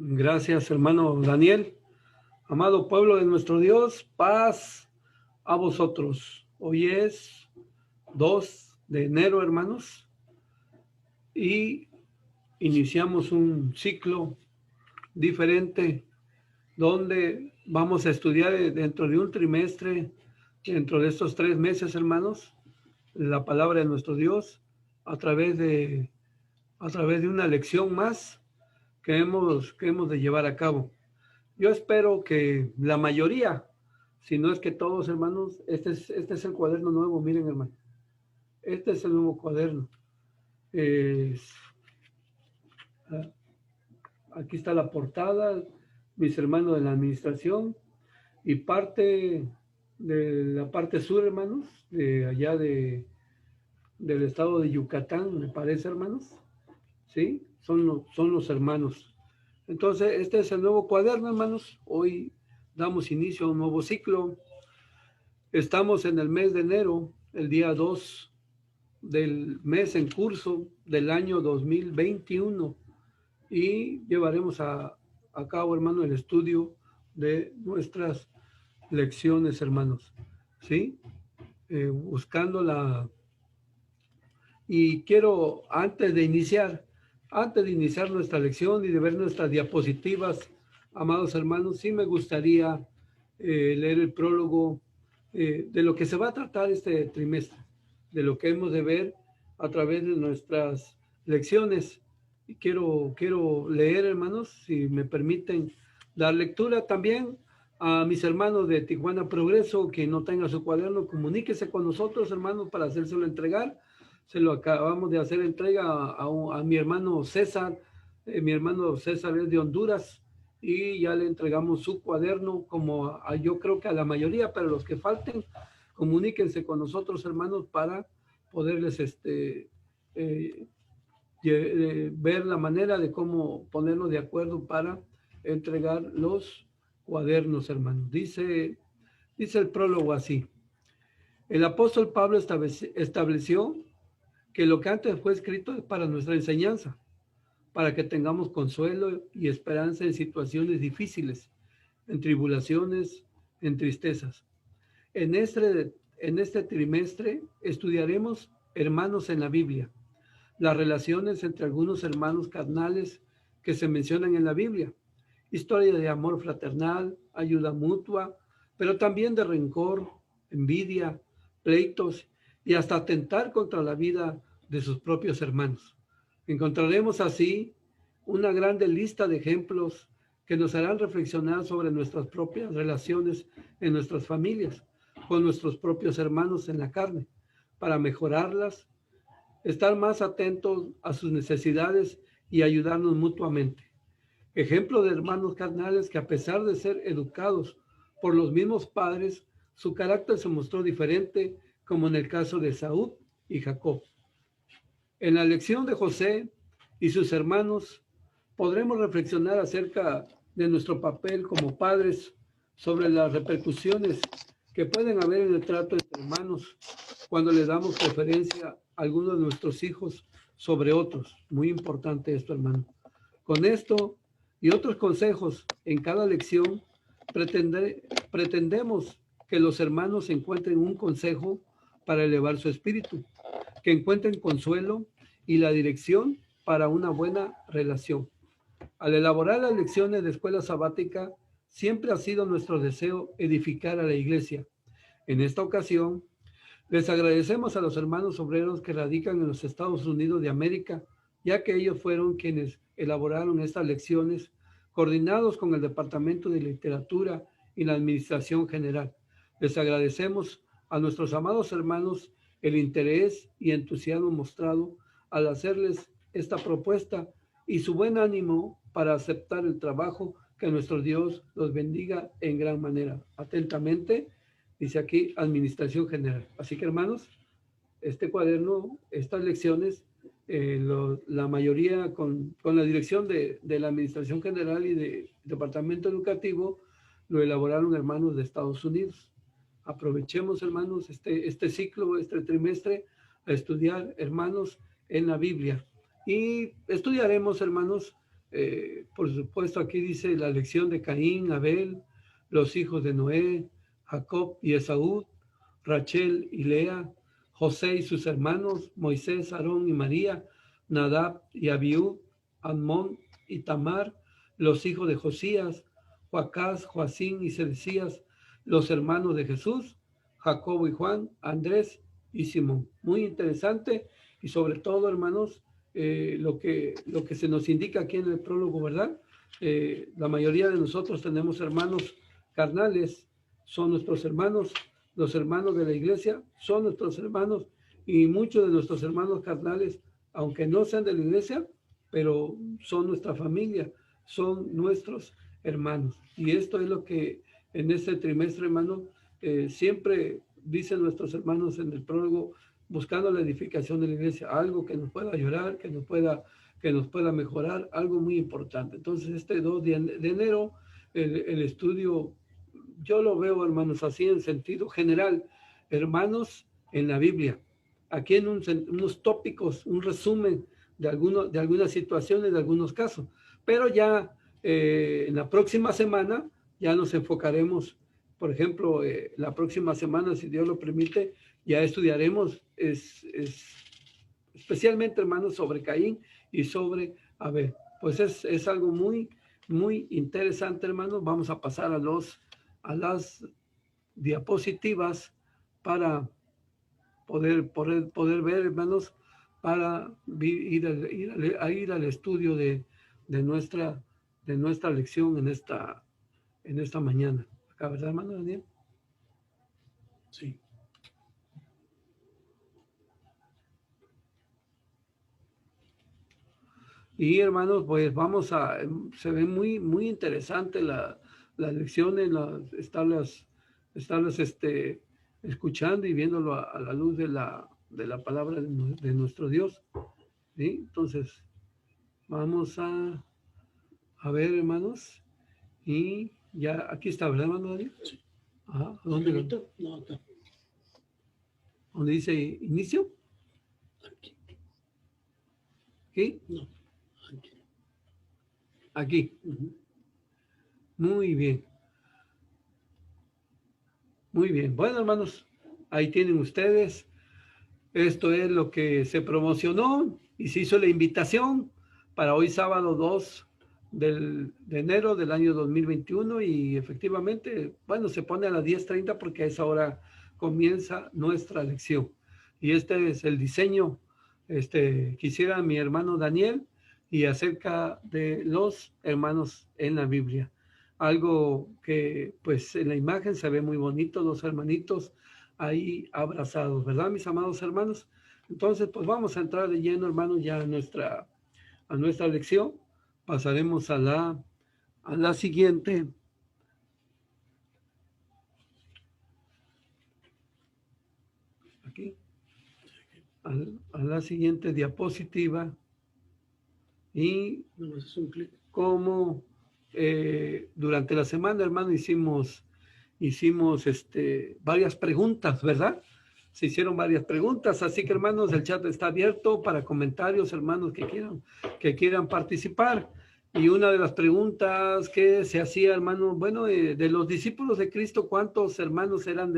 Gracias, hermano Daniel. Amado pueblo de nuestro Dios, paz a vosotros. Hoy es 2 de enero, hermanos, y iniciamos un ciclo diferente donde vamos a estudiar dentro de un trimestre, dentro de estos 3 meses, hermanos, la palabra de nuestro Dios a través de una lección más que hemos de llevar a cabo. Yo espero que la mayoría, si no es que todos, hermanos, este es el cuaderno nuevo, miren, hermano. Este es el nuevo cuaderno. Aquí está la portada, mis hermanos de la administración, y parte de la parte sur, hermanos, de allá del estado de Yucatán, me parece, hermanos. ¿Sí? Son los hermanos. Entonces, este es el nuevo cuaderno, hermanos. Hoy damos inicio a un nuevo ciclo. Estamos en el mes de enero, el día 2 del mes en curso del año 2021 y llevaremos a cabo, hermano, el estudio de nuestras lecciones, hermanos. ¿Sí? Buscando la... Y quiero, antes de iniciar nuestra lección y de ver nuestras diapositivas, amados hermanos, sí me gustaría leer el prólogo de lo que se va a tratar este trimestre, de lo que hemos de ver a través de nuestras lecciones. Y quiero leer, hermanos, si me permiten, dar lectura también a mis hermanos de Tijuana Progreso. Que no tenga su cuaderno, comuníquese con nosotros, hermanos, para hacérselo entregar. Se lo acabamos de hacer entrega a mi hermano César. Mi hermano César es de Honduras y ya le entregamos su cuaderno, como yo creo que a la mayoría, pero los que falten, comuníquense con nosotros, hermanos, para poderles ver la manera de cómo ponernos de acuerdo para entregar los cuadernos, hermanos. Dice el prólogo así: el apóstol Pablo estableció que lo que antes fue escrito es para nuestra enseñanza, para que tengamos consuelo y esperanza en situaciones difíciles, en tribulaciones, en tristezas. En este trimestre estudiaremos hermanos en la Biblia, las relaciones entre algunos hermanos carnales que se mencionan en la Biblia, historia de amor fraternal, ayuda mutua, pero también de rencor, envidia, pleitos y hasta atentar contra la vida de sus propios hermanos. Encontraremos así una grande lista de ejemplos que nos harán reflexionar sobre nuestras propias relaciones en nuestras familias, con nuestros propios hermanos en la carne, para mejorarlas, estar más atentos a sus necesidades y ayudarnos mutuamente. Ejemplo de hermanos carnales que, a pesar de ser educados por los mismos padres, su carácter se mostró diferente, como en el caso de Saúl y Jacob. En la lección de José y sus hermanos podremos reflexionar acerca de nuestro papel como padres, sobre las repercusiones que pueden haber en el trato entre hermanos cuando le damos preferencia a algunos de nuestros hijos sobre otros. Muy importante esto, hermano. Con esto y otros consejos en cada lección, pretendemos que los hermanos encuentren un consejo para elevar su espíritu, que encuentren consuelo y la dirección para una buena relación. Al elaborar las lecciones de escuela sabática, siempre ha sido nuestro deseo edificar a la iglesia. En esta ocasión, les agradecemos a los hermanos obreros que radican en los Estados Unidos de América, ya que ellos fueron quienes elaboraron estas lecciones, coordinados con el Departamento de Literatura y la Administración General. Les agradecemos a nuestros amados hermanos el interés y entusiasmo mostrado al hacerles esta propuesta y su buen ánimo para aceptar el trabajo. Que nuestro Dios los bendiga en gran manera. Atentamente, dice aquí, Administración General. Así que, hermanos, este cuaderno, estas lecciones, la mayoría con la dirección de la Administración General y del Departamento Educativo, lo elaboraron hermanos de Estados Unidos. Aprovechemos, hermanos, este ciclo, este trimestre, a estudiar, hermanos, en la Biblia. Y estudiaremos, hermanos, Por supuesto, aquí dice la lección de Caín, Abel, los hijos de Noé, Jacob y Esaú, Rachel y Lea, José y sus hermanos, Moisés, Aarón y María, Nadab y Abiú, Amón y Tamar, los hijos de Josías, Joacás, Joacín y Sedecías, los hermanos de Jesús, Jacobo y Juan, Andrés y Simón. Muy interesante y sobre todo, hermanos, lo que se nos indica aquí en el prólogo, ¿verdad? La mayoría de nosotros tenemos hermanos carnales, son nuestros hermanos, los hermanos de la iglesia son nuestros hermanos, y muchos de nuestros hermanos carnales, aunque no sean de la iglesia, pero son nuestra familia, son nuestros hermanos. Y esto es lo que en este trimestre, hermano, siempre dicen nuestros hermanos en el prólogo, buscando la edificación de la iglesia, algo que nos pueda ayudar, que nos pueda mejorar, algo muy importante. Entonces, este 2 de enero, el estudio, yo lo veo, hermanos, así en sentido general, hermanos en la Biblia. Aquí en unos tópicos, un resumen de algunas situaciones, de algunos casos. Pero ya en la próxima semana ya nos enfocaremos, por ejemplo, la próxima semana, si Dios lo permite, ya estudiaremos especialmente, hermanos, sobre Caín y sobre Abel. Pues es algo muy, muy interesante, hermanos. Vamos a pasar a las diapositivas para poder ver, hermanos, para ir al estudio de nuestra lección en esta mañana. Acá, ¿verdad, hermano Daniel? Sí. Y hermanos, pues se ve muy, muy interesante las lecciones, estarlas escuchando y viéndolo a la luz de la palabra de nuestro Dios. ¿Sí? Entonces, vamos a ver, hermanos, y ya aquí está, ¿verdad, hermano Daniel? Sí. Ajá. ¿Dónde? No, acá. ¿Dónde dice inicio? Aquí. ¿Aquí? No, aquí. Aquí. Muy bien. Muy bien. Bueno, hermanos, ahí tienen ustedes. Esto es lo que se promocionó y se hizo la invitación para hoy sábado 2 de enero del año 2021, y efectivamente, bueno, se pone a las 10:30 porque a esa hora comienza nuestra lección. Y este es el diseño que hiciera mi hermano Daniel, y acerca de los hermanos en la Biblia. Algo que pues en la imagen se ve muy bonito, dos hermanitos ahí abrazados, ¿verdad, mis amados hermanos? Entonces, pues vamos a entrar de lleno, hermanos, ya a nuestra lección. Pasaremos a la siguiente. Aquí. A la siguiente diapositiva. Y como durante la semana, hermano, hicimos varias preguntas, ¿verdad? Se hicieron varias preguntas, así que, hermanos, el chat está abierto para comentarios, hermanos, que quieran participar. Y una de las preguntas que se hacía, hermano, bueno, de los discípulos de Cristo, ¿cuántos hermanos eran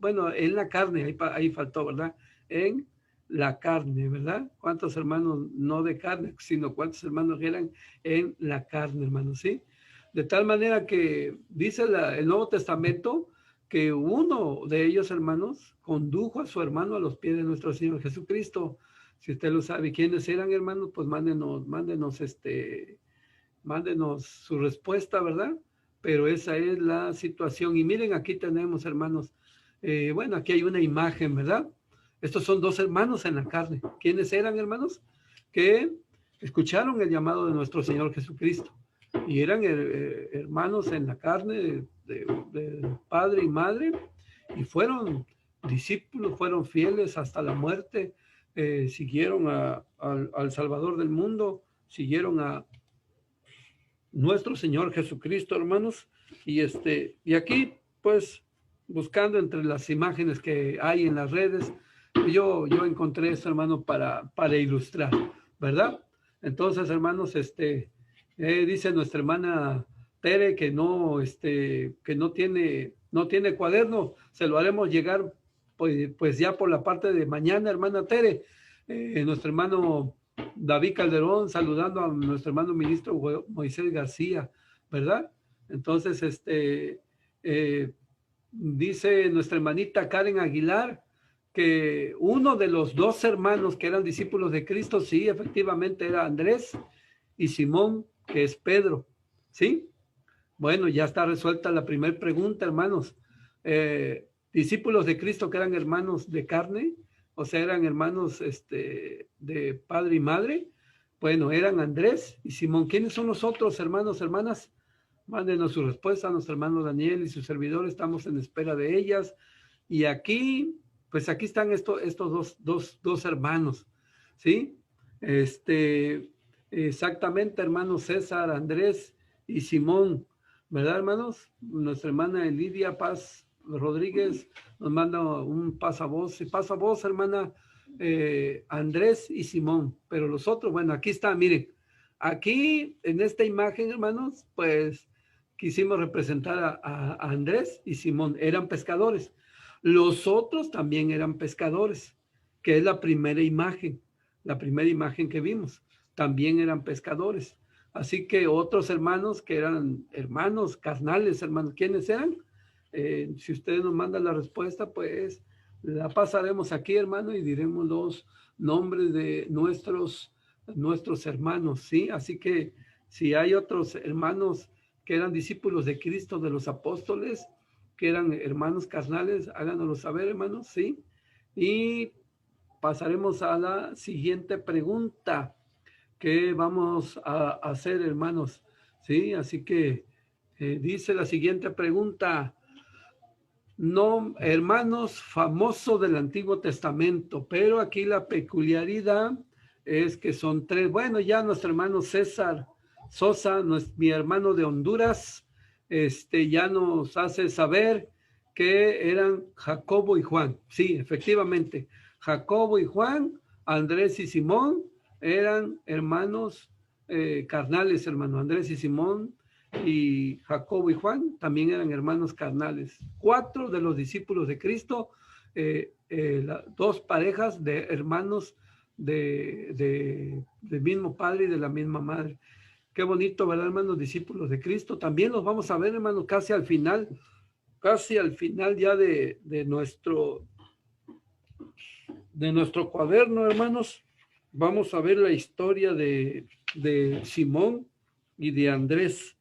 bueno, en la carne? Ahí faltó, ¿verdad? En la carne, ¿verdad? ¿Cuántos hermanos no de carne, sino cuántos hermanos eran en la carne, hermanos? ¿Sí? De tal manera que dice el Nuevo Testamento que uno de ellos, hermanos, condujo a su hermano a los pies de nuestro Señor Jesucristo. Si usted lo sabe quiénes eran, hermanos, pues mándenos su respuesta, ¿verdad? Pero esa es la situación. Y miren, aquí tenemos, hermanos, bueno, aquí hay una imagen, ¿verdad? Estos son dos hermanos en la carne. ¿Quiénes eran, hermanos? Que escucharon el llamado de nuestro Señor Jesucristo y eran hermanos en la carne de padre y madre, y fueron discípulos, fueron fieles hasta la muerte, siguieron al Salvador del mundo, siguieron a nuestro Señor Jesucristo, hermanos. Y aquí, pues, buscando entre las imágenes que hay en las redes, yo encontré esto, hermano, para ilustrar, ¿verdad? Entonces, hermanos, dice nuestra hermana Tere que no tiene cuaderno, se lo haremos llegar pues ya por la parte de mañana, hermana Tere. Nuestro hermano David Calderón saludando a nuestro hermano ministro Moisés García, ¿verdad? Entonces, dice nuestra hermanita Karen Aguilar que uno de los dos hermanos que eran discípulos de Cristo, sí, efectivamente era Andrés y Simón, que es Pedro, ¿sí? Bueno, ya está resuelta la primera pregunta, hermanos. Discípulos de Cristo que eran hermanos de carne, o sea, eran hermanos de padre y madre. Bueno, eran Andrés y Simón. ¿Quiénes son los otros hermanos, hermanas? Mándenos su respuesta a nuestro hermano Daniel y su servidor. Estamos en espera de ellas. Y aquí, pues aquí están estos dos hermanos, ¿sí? Exactamente, hermanos César, Andrés y Simón, ¿verdad, hermanos? Nuestra hermana Lidia Paz Rodríguez nos manda un pasavoz. Y pasavoz, hermana Andrés y Simón. Pero los otros, bueno, aquí está, miren. Aquí, en esta imagen, hermanos, pues quisimos representar a Andrés y Simón. Eran pescadores. Los otros también eran pescadores, que es la primera imagen que vimos. También eran pescadores. Así que otros hermanos que eran hermanos carnales, hermanos, ¿quiénes eran? Si ustedes nos mandan la respuesta, pues la pasaremos aquí, hermano, y diremos los nombres de nuestros hermanos, ¿sí? Así que si hay otros hermanos que eran discípulos de Cristo, de los apóstoles, que eran hermanos carnales, háganoslo saber, hermanos, ¿sí? Y pasaremos a la siguiente pregunta que vamos a hacer, hermanos, ¿sí? Así que dice la siguiente pregunta: no, hermanos famosos del Antiguo Testamento, pero aquí la peculiaridad es que son tres. Bueno, ya nuestro hermano César Sosa, mi hermano de Honduras, ya nos hace saber que eran Jacobo y Juan. Sí, efectivamente, Jacobo y Juan, Andrés y Simón eran hermanos carnales, hermano. Andrés y Simón y Jacobo y Juan también eran hermanos carnales. 4 de los discípulos de Cristo, dos parejas de hermanos del mismo padre y de la misma madre. Qué bonito, ¿verdad, hermanos? Discípulos de Cristo. También los vamos a ver, hermanos, casi al final ya de nuestro cuaderno, hermanos. Vamos a ver la historia de Simón y de Andrés.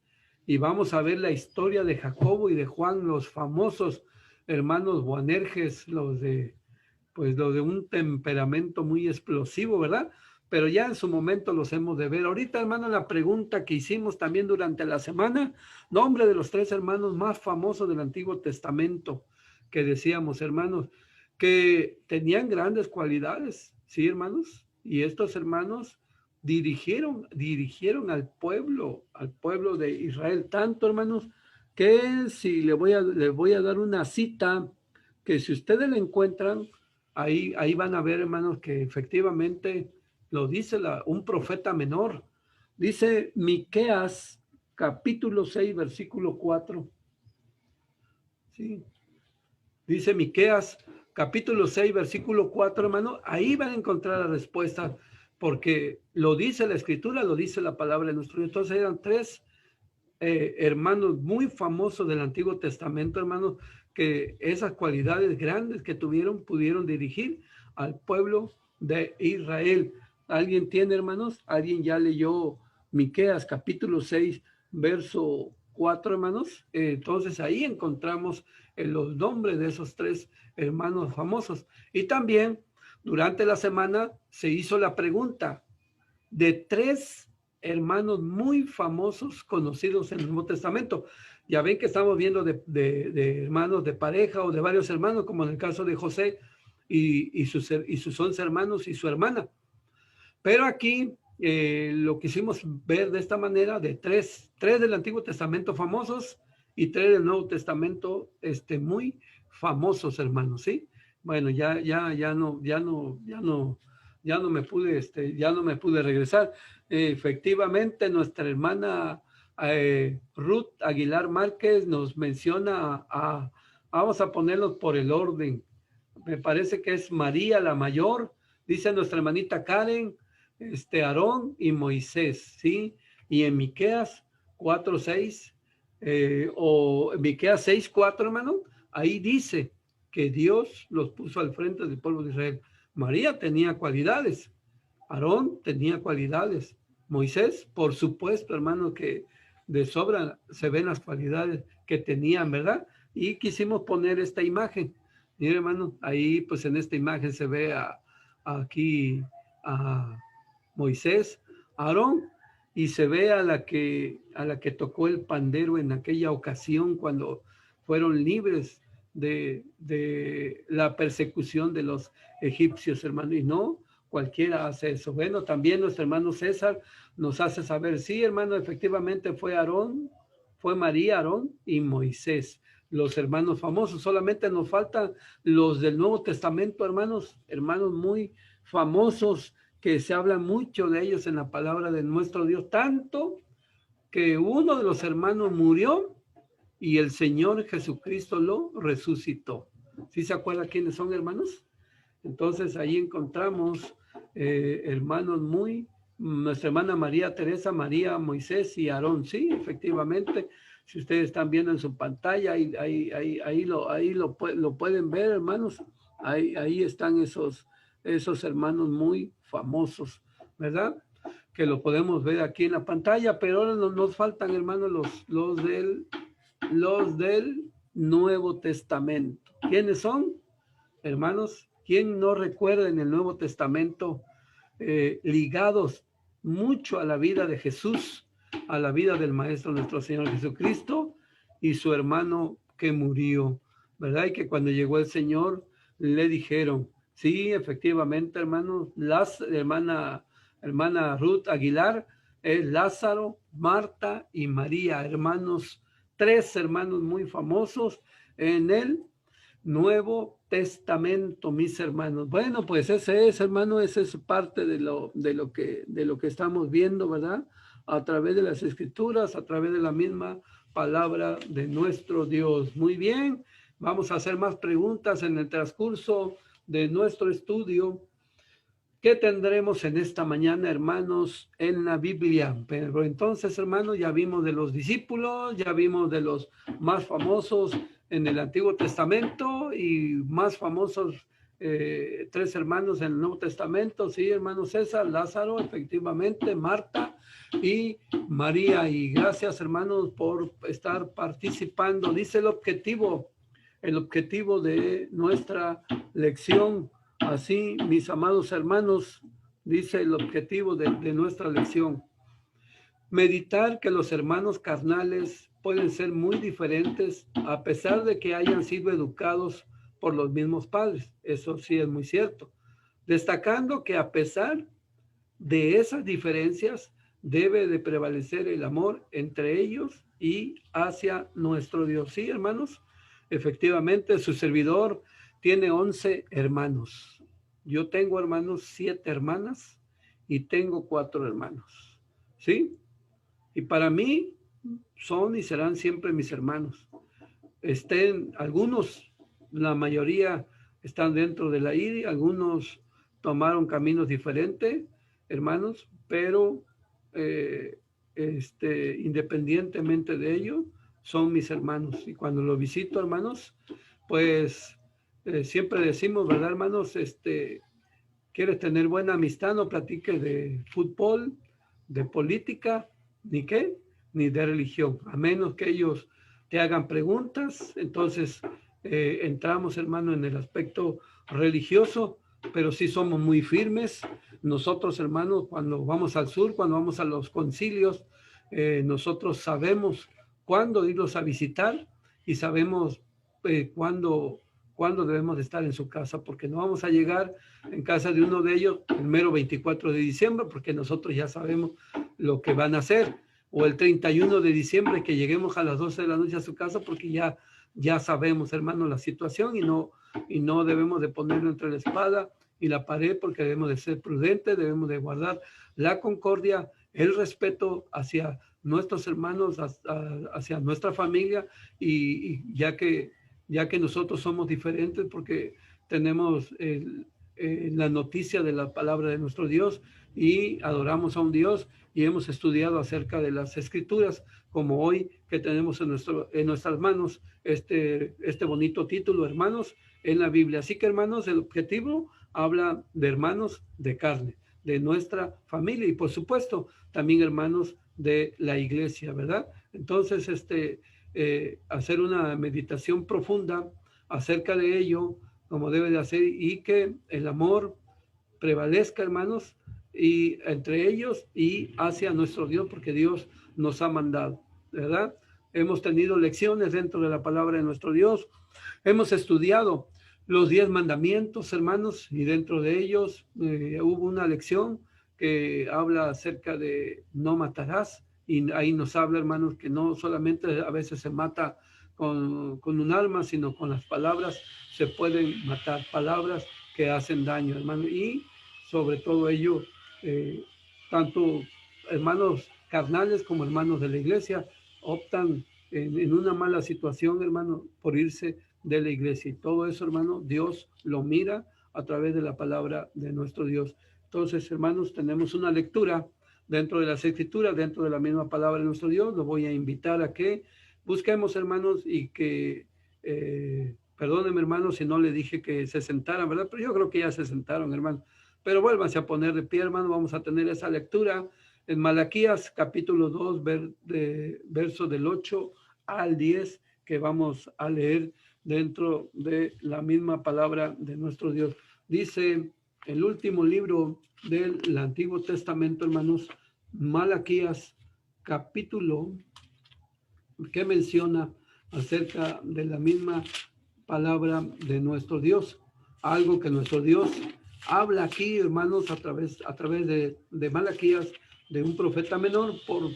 Y vamos a ver la historia de Jacobo y de Juan, los famosos hermanos Boanerges, los de un temperamento muy explosivo, ¿verdad? Pero ya en su momento los hemos de ver. Ahorita, hermano, la pregunta que hicimos también durante la semana, nombre de los 3 hermanos más famosos del Antiguo Testamento, que decíamos, hermanos, que tenían grandes cualidades, ¿sí, hermanos? Y estos hermanos dirigieron al pueblo de Israel, tanto, hermanos, que si le voy a dar una cita, que si ustedes la encuentran, ahí van a ver, hermanos, que efectivamente lo dice un profeta menor. Dice Miqueas, capítulo 6, versículo 4. ¿Sí? Dice Miqueas, capítulo 6, versículo 4, hermano. Ahí van a encontrar la respuesta, porque lo dice la Escritura, lo dice la palabra de nuestro Dios. Entonces eran 3 hermanos muy famosos del Antiguo Testamento, hermanos, que esas cualidades grandes que tuvieron pudieron dirigir al pueblo de Israel. ¿Alguien tiene, hermanos? ¿Alguien ya leyó Miqueas capítulo 6, verso 4, hermanos? Entonces ahí encontramos los nombres de esos 3 hermanos famosos. Y también durante la semana se hizo la pregunta de 3 hermanos muy famosos conocidos en el Nuevo Testamento. Ya ven que estamos viendo de hermanos de pareja o de varios hermanos, como en el caso de José y sus 11 hermanos y su hermana. Pero aquí lo quisimos ver de esta manera, de 3 del Antiguo Testamento famosos y 3 del Nuevo Testamento muy famosos, hermanos, ¿sí? Bueno, ya no ya no me pude regresar. Efectivamente, nuestra hermana Ruth Aguilar Márquez nos menciona vamos a ponerlos por el orden. Me parece que es María la mayor, dice nuestra hermanita Karen, Aarón y Moisés, ¿sí? Y en Miqueas 4:6, o Miqueas 6:4, hermano, ahí dice que Dios los puso al frente del pueblo de Israel. María tenía cualidades, Aarón tenía cualidades, Moisés, por supuesto, hermano, que de sobra se ven las cualidades que tenían, ¿verdad? Y quisimos poner esta imagen. Mire, hermano, ahí pues en esta imagen se ve aquí a Moisés, Aarón, y se ve a la que tocó el pandero en aquella ocasión cuando fueron libres de la persecución de los egipcios, hermano, y no cualquiera hace eso. Bueno, también nuestro hermano César nos hace saber, sí, hermano, efectivamente fue Aarón, fue María, Aarón y Moisés, los hermanos famosos. Solamente nos faltan los del Nuevo Testamento, hermanos muy famosos, que se habla mucho de ellos en la palabra de nuestro Dios, tanto que uno de los hermanos murió y el Señor Jesucristo lo resucitó. ¿Sí se acuerdan quiénes son, hermanos? Entonces ahí encontramos hermanos nuestra hermana María Teresa, María, Moisés y Aarón. Sí, efectivamente, si ustedes están viendo en su pantalla, ahí lo pueden ver, hermanos. Ahí están esos hermanos muy famosos, ¿verdad? Que lo podemos ver aquí en la pantalla, pero ahora nos faltan, hermanos, los del Nuevo Testamento. ¿Quiénes son, hermanos? ¿Quién no recuerda en el Nuevo Testamento ligados mucho a la vida de Jesús, a la vida del Maestro nuestro Señor Jesucristo y su hermano que murió, ¿verdad? Y que cuando llegó el Señor le dijeron, sí, efectivamente, hermano, hermana Ruth Aguilar, es Lázaro, Marta y María, hermanos, 3 hermanos muy famosos en el Nuevo Testamento, mis hermanos. Bueno, pues ese es, hermano, esa es parte de lo que estamos viendo, ¿verdad? A través de las Escrituras, a través de la misma palabra de nuestro Dios. Muy bien, vamos a hacer más preguntas en el transcurso de nuestro estudio. ¿Qué tendremos en esta mañana, hermanos, en la Biblia? Pero entonces, hermanos, ya vimos de los discípulos, ya vimos de los más famosos en el Antiguo Testamento y más famosos 3 hermanos en el Nuevo Testamento, sí, hermano César, Lázaro, efectivamente, Marta y María. Y gracias, hermanos, por estar participando. Dice el objetivo de nuestra lección. Así, mis amados hermanos, dice el objetivo de nuestra lección. Meditar que los hermanos carnales pueden ser muy diferentes a pesar de que hayan sido educados por los mismos padres. Eso sí es muy cierto. Destacando que a pesar de esas diferencias, debe de prevalecer el amor entre ellos y hacia nuestro Dios. Sí, hermanos, efectivamente, su servidor tiene 11 hermanos. Yo tengo, hermanos, 7 hermanas y tengo 4 hermanos. ¿Sí? Y para mí son y serán siempre mis hermanos. Algunos, la mayoría están dentro de la IRI, algunos tomaron caminos diferentes, hermanos, pero independientemente de ello, son mis hermanos. Y cuando los visito, hermanos, pues siempre decimos, ¿verdad, hermanos? ¿Quieres tener buena amistad? No platiques de fútbol, de política, ni qué, ni de religión, a menos que ellos te hagan preguntas. Entonces entramos, hermano, en el aspecto religioso, pero sí somos muy firmes. Nosotros, hermanos, cuando vamos al sur, cuando vamos a los concilios, nosotros sabemos cuándo irlos a visitar y sabemos cuándo debemos de estar en su casa, porque no vamos a llegar en casa de uno de ellos el mero 24 de diciembre, porque nosotros ya sabemos lo que van a hacer, o el 31 de diciembre que lleguemos a las 12 de la noche a su casa, porque ya sabemos, hermano, la situación y no debemos de ponerlo entre la espada y la pared, porque debemos de ser prudentes, debemos de guardar la concordia, el respeto hacia nuestros hermanos, hacia nuestra familia, y ya que nosotros somos diferentes porque tenemos la noticia de la palabra de nuestro Dios y adoramos a un Dios y hemos estudiado acerca de las escrituras, como hoy que tenemos en nuestras manos este bonito título, hermanos, en la Biblia. Así que, hermanos, el objetivo habla de hermanos de carne, de nuestra familia y, por supuesto, también hermanos de la iglesia, ¿verdad? Entonces, hacer una meditación profunda acerca de ello, como debe de hacer, y que el amor prevalezca, hermanos, y entre ellos y hacia nuestro Dios, porque Dios nos ha mandado, ¿verdad? Hemos tenido lecciones dentro de la palabra de nuestro Dios, hemos estudiado los 10 mandamientos, hermanos, y dentro de ellos hubo una lección que habla acerca de no matarás, y ahí nos habla, hermanos, que no solamente a veces se mata con un arma, sino con las palabras se pueden matar, palabras que hacen daño, hermano, y sobre todo ello, tanto hermanos carnales como hermanos de la iglesia optan en una mala situación, hermano, por irse de la iglesia. Y todo eso, hermano, Dios lo mira a través de la palabra de nuestro Dios. Entonces, hermanos, tenemos una lectura dentro de las escrituras, dentro de la misma palabra de nuestro Dios. Los voy a invitar a que busquemos, hermanos, y que, perdónenme, hermanos, si no le dije que se sentaran, ¿verdad? Pero yo creo que ya se sentaron, hermanos. Pero vuélvanse a poner de pie, hermano. Vamos a tener esa lectura en Malaquías, capítulo 2, verso del 8 al 10, que vamos a leer dentro de la misma palabra de nuestro Dios. Dice el último libro del Antiguo Testamento, hermanos, Malaquías, capítulo que menciona acerca de la misma palabra de nuestro Dios. Algo que nuestro Dios habla aquí, hermanos, a través de Malaquías, de un profeta menor, por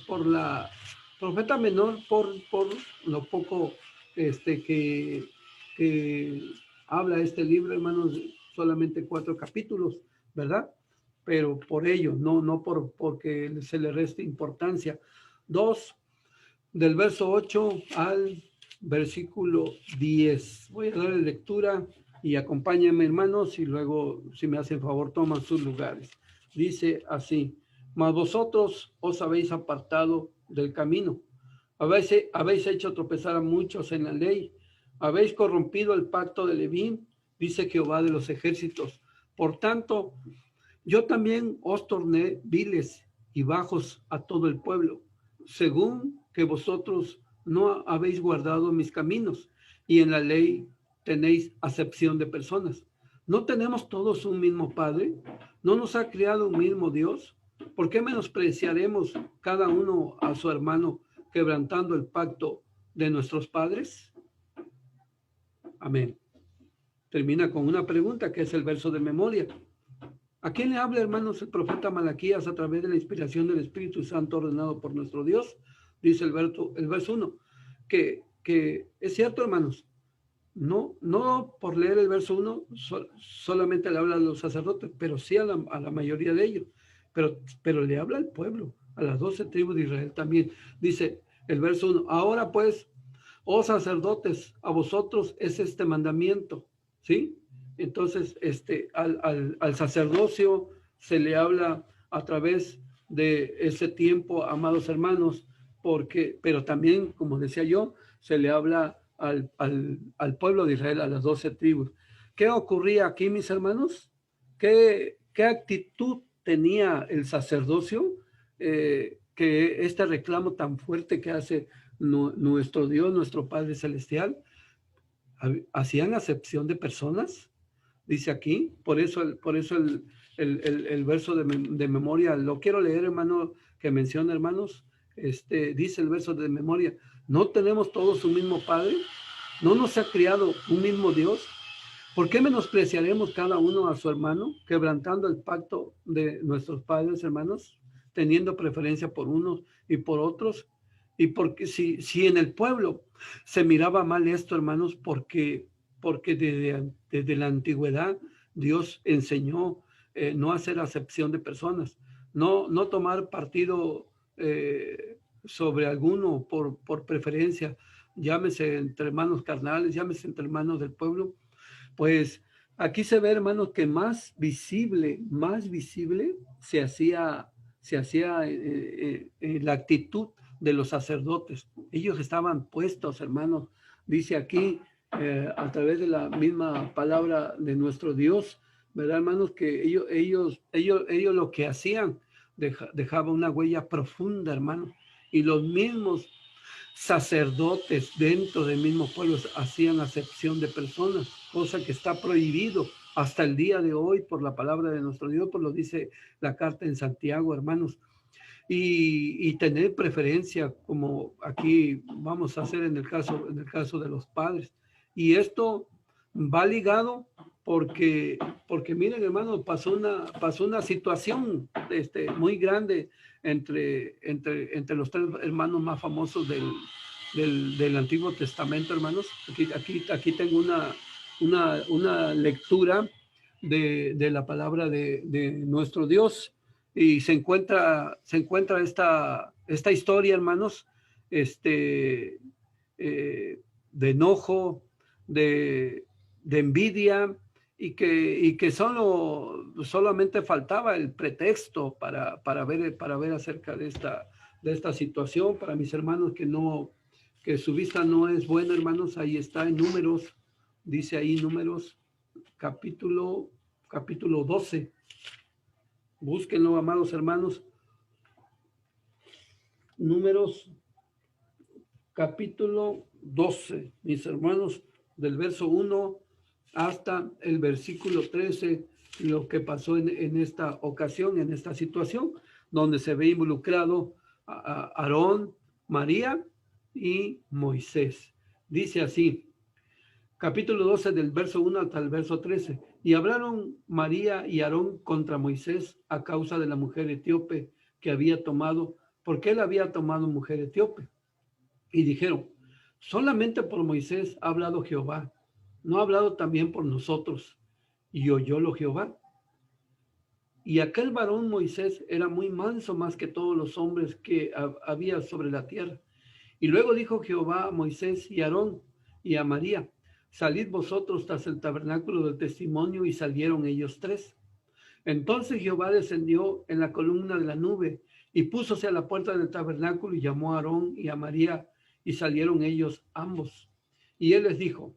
lo poco que habla este libro, hermanos, solamente 4 capítulos, ¿verdad? Pero por ello, no porque se le reste importancia. 2, del verso 8 al versículo 10. Voy a darle lectura y acompáñenme, hermanos, y luego, si me hacen favor, toman sus lugares. Dice así: mas vosotros os habéis apartado del camino, habéis hecho tropezar a muchos en la ley, habéis corrompido el pacto de Leví, dice Jehová de los ejércitos. Por tanto, yo también os torné viles y bajos a todo el pueblo, según que vosotros no habéis guardado mis caminos, y en la ley tenéis acepción de personas. ¿No tenemos todos un mismo Padre? ¿No nos ha criado un mismo Dios? ¿Por qué menospreciaremos cada uno a su hermano, quebrantando el pacto de nuestros padres? Amén. Termina con una pregunta, que es el verso de memoria. ¿A quién le habla, hermanos, el profeta Malaquías a través de la inspiración del Espíritu Santo ordenado por nuestro Dios? Dice el verso 1, que es cierto, hermanos, no por leer el verso 1 solamente le habla a los sacerdotes, pero sí a la mayoría de ellos, pero le habla al pueblo, a las 12 tribus de Israel también. Dice el verso 1, ahora pues, oh sacerdotes, a vosotros es este mandamiento, ¿sí? Entonces, al sacerdocio se le habla a través de ese tiempo, amados hermanos, pero también, como decía yo, se le habla al pueblo de Israel, a las 12 tribus. ¿Qué ocurría aquí, mis hermanos? ¿Qué actitud tenía el sacerdocio? Que este reclamo tan fuerte que hace nuestro Dios, nuestro Padre Celestial, ¿hacían acepción de personas? Dice aquí, por eso el verso de memoria, lo quiero leer, hermano, que menciona, hermanos, dice el verso de memoria: ¿no tenemos todos un mismo Padre? ¿No nos ha criado un mismo Dios? ¿Por qué menospreciaremos cada uno a su hermano, quebrantando el pacto de nuestros padres, hermanos, teniendo preferencia por unos y por otros? Y porque si en el pueblo se miraba mal esto, hermanos, porque desde la antigüedad Dios enseñó no hacer acepción de personas, no tomar partido sobre alguno por preferencia, llámese entre hermanos carnales, llámese entre hermanos del pueblo. Pues aquí se ve, hermanos, que más visible se hacía la actitud de los sacerdotes. Ellos estaban puestos, hermanos, dice aquí, a través de la misma palabra de nuestro Dios, ¿verdad, hermanos? Que ellos lo que hacían, dejaba una huella profunda, hermano. Y los mismos sacerdotes dentro del mismo pueblo hacían acepción de personas, cosa que está prohibido hasta el día de hoy por la palabra de nuestro Dios, pues lo dice la carta en Santiago, hermanos. Y tener preferencia, como aquí vamos a hacer en el caso de los padres. Y esto va ligado porque miren, hermanos, pasó una situación muy grande entre los tres hermanos más famosos del Antiguo Testamento, hermanos. Aquí tengo una lectura de la palabra de nuestro Dios. Y se encuentra esta historia, hermanos, de enojo, de envidia, y que solamente faltaba el pretexto para ver acerca de esta situación. Para mis hermanos que su vista no es buena, hermanos, ahí está en Números, dice ahí Números capítulo 12. Búsquenlo, amados hermanos. Números capítulo 12, mis hermanos, del verso 1 hasta el versículo 13, lo que pasó en esta ocasión, en esta situación, donde se ve involucrado a Aarón, María y Moisés. Dice así, capítulo 12 del verso 1 hasta el verso 13. Y hablaron María y Aarón contra Moisés a causa de la mujer etíope que había tomado, porque él había tomado mujer etíope. Y dijeron, solamente por Moisés ha hablado Jehová, ¿no ha hablado también por nosotros? Y oyólo Jehová. Y aquel varón Moisés era muy manso más que todos los hombres que había sobre la tierra. Y luego dijo Jehová a Moisés y a Aarón y a María, salid vosotros tras el tabernáculo del testimonio, y salieron ellos tres. Entonces Jehová descendió en la columna de la nube y púsose a la puerta del tabernáculo y llamó a Aarón y a María, y salieron ellos ambos. Y él les dijo,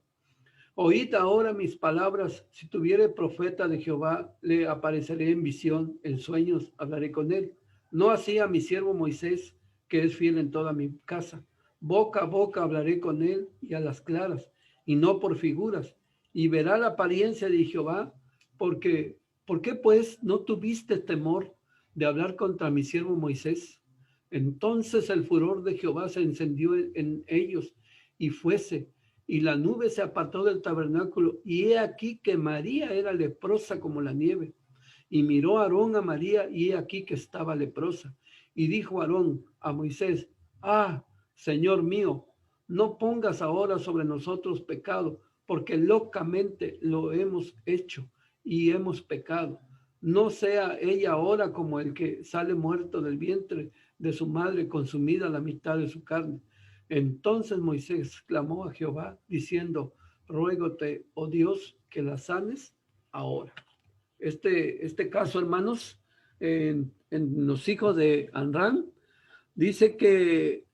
oíd ahora mis palabras, si tuviere profeta de Jehová, le apareceré en visión, en sueños hablaré con él. No así a mi siervo Moisés, que es fiel en toda mi casa. Boca a boca hablaré con él y a las claras, y no por figuras, y verá la apariencia de Jehová, ¿por qué pues no tuviste temor de hablar contra mi siervo Moisés? Entonces el furor de Jehová se encendió en ellos, y fuese, y la nube se apartó del tabernáculo, y he aquí que María era leprosa como la nieve. Y miró Aarón a María, y he aquí que estaba leprosa. Y dijo Aarón a Moisés, Señor mío, no pongas ahora sobre nosotros pecado, porque locamente lo hemos hecho y hemos pecado. No sea ella ahora como el que sale muerto del vientre de su madre, consumida la mitad de su carne. Entonces Moisés clamó a Jehová, diciendo, ruégote, oh Dios, que la sanes ahora. Este caso, hermanos, en los hijos de Amram, dice que,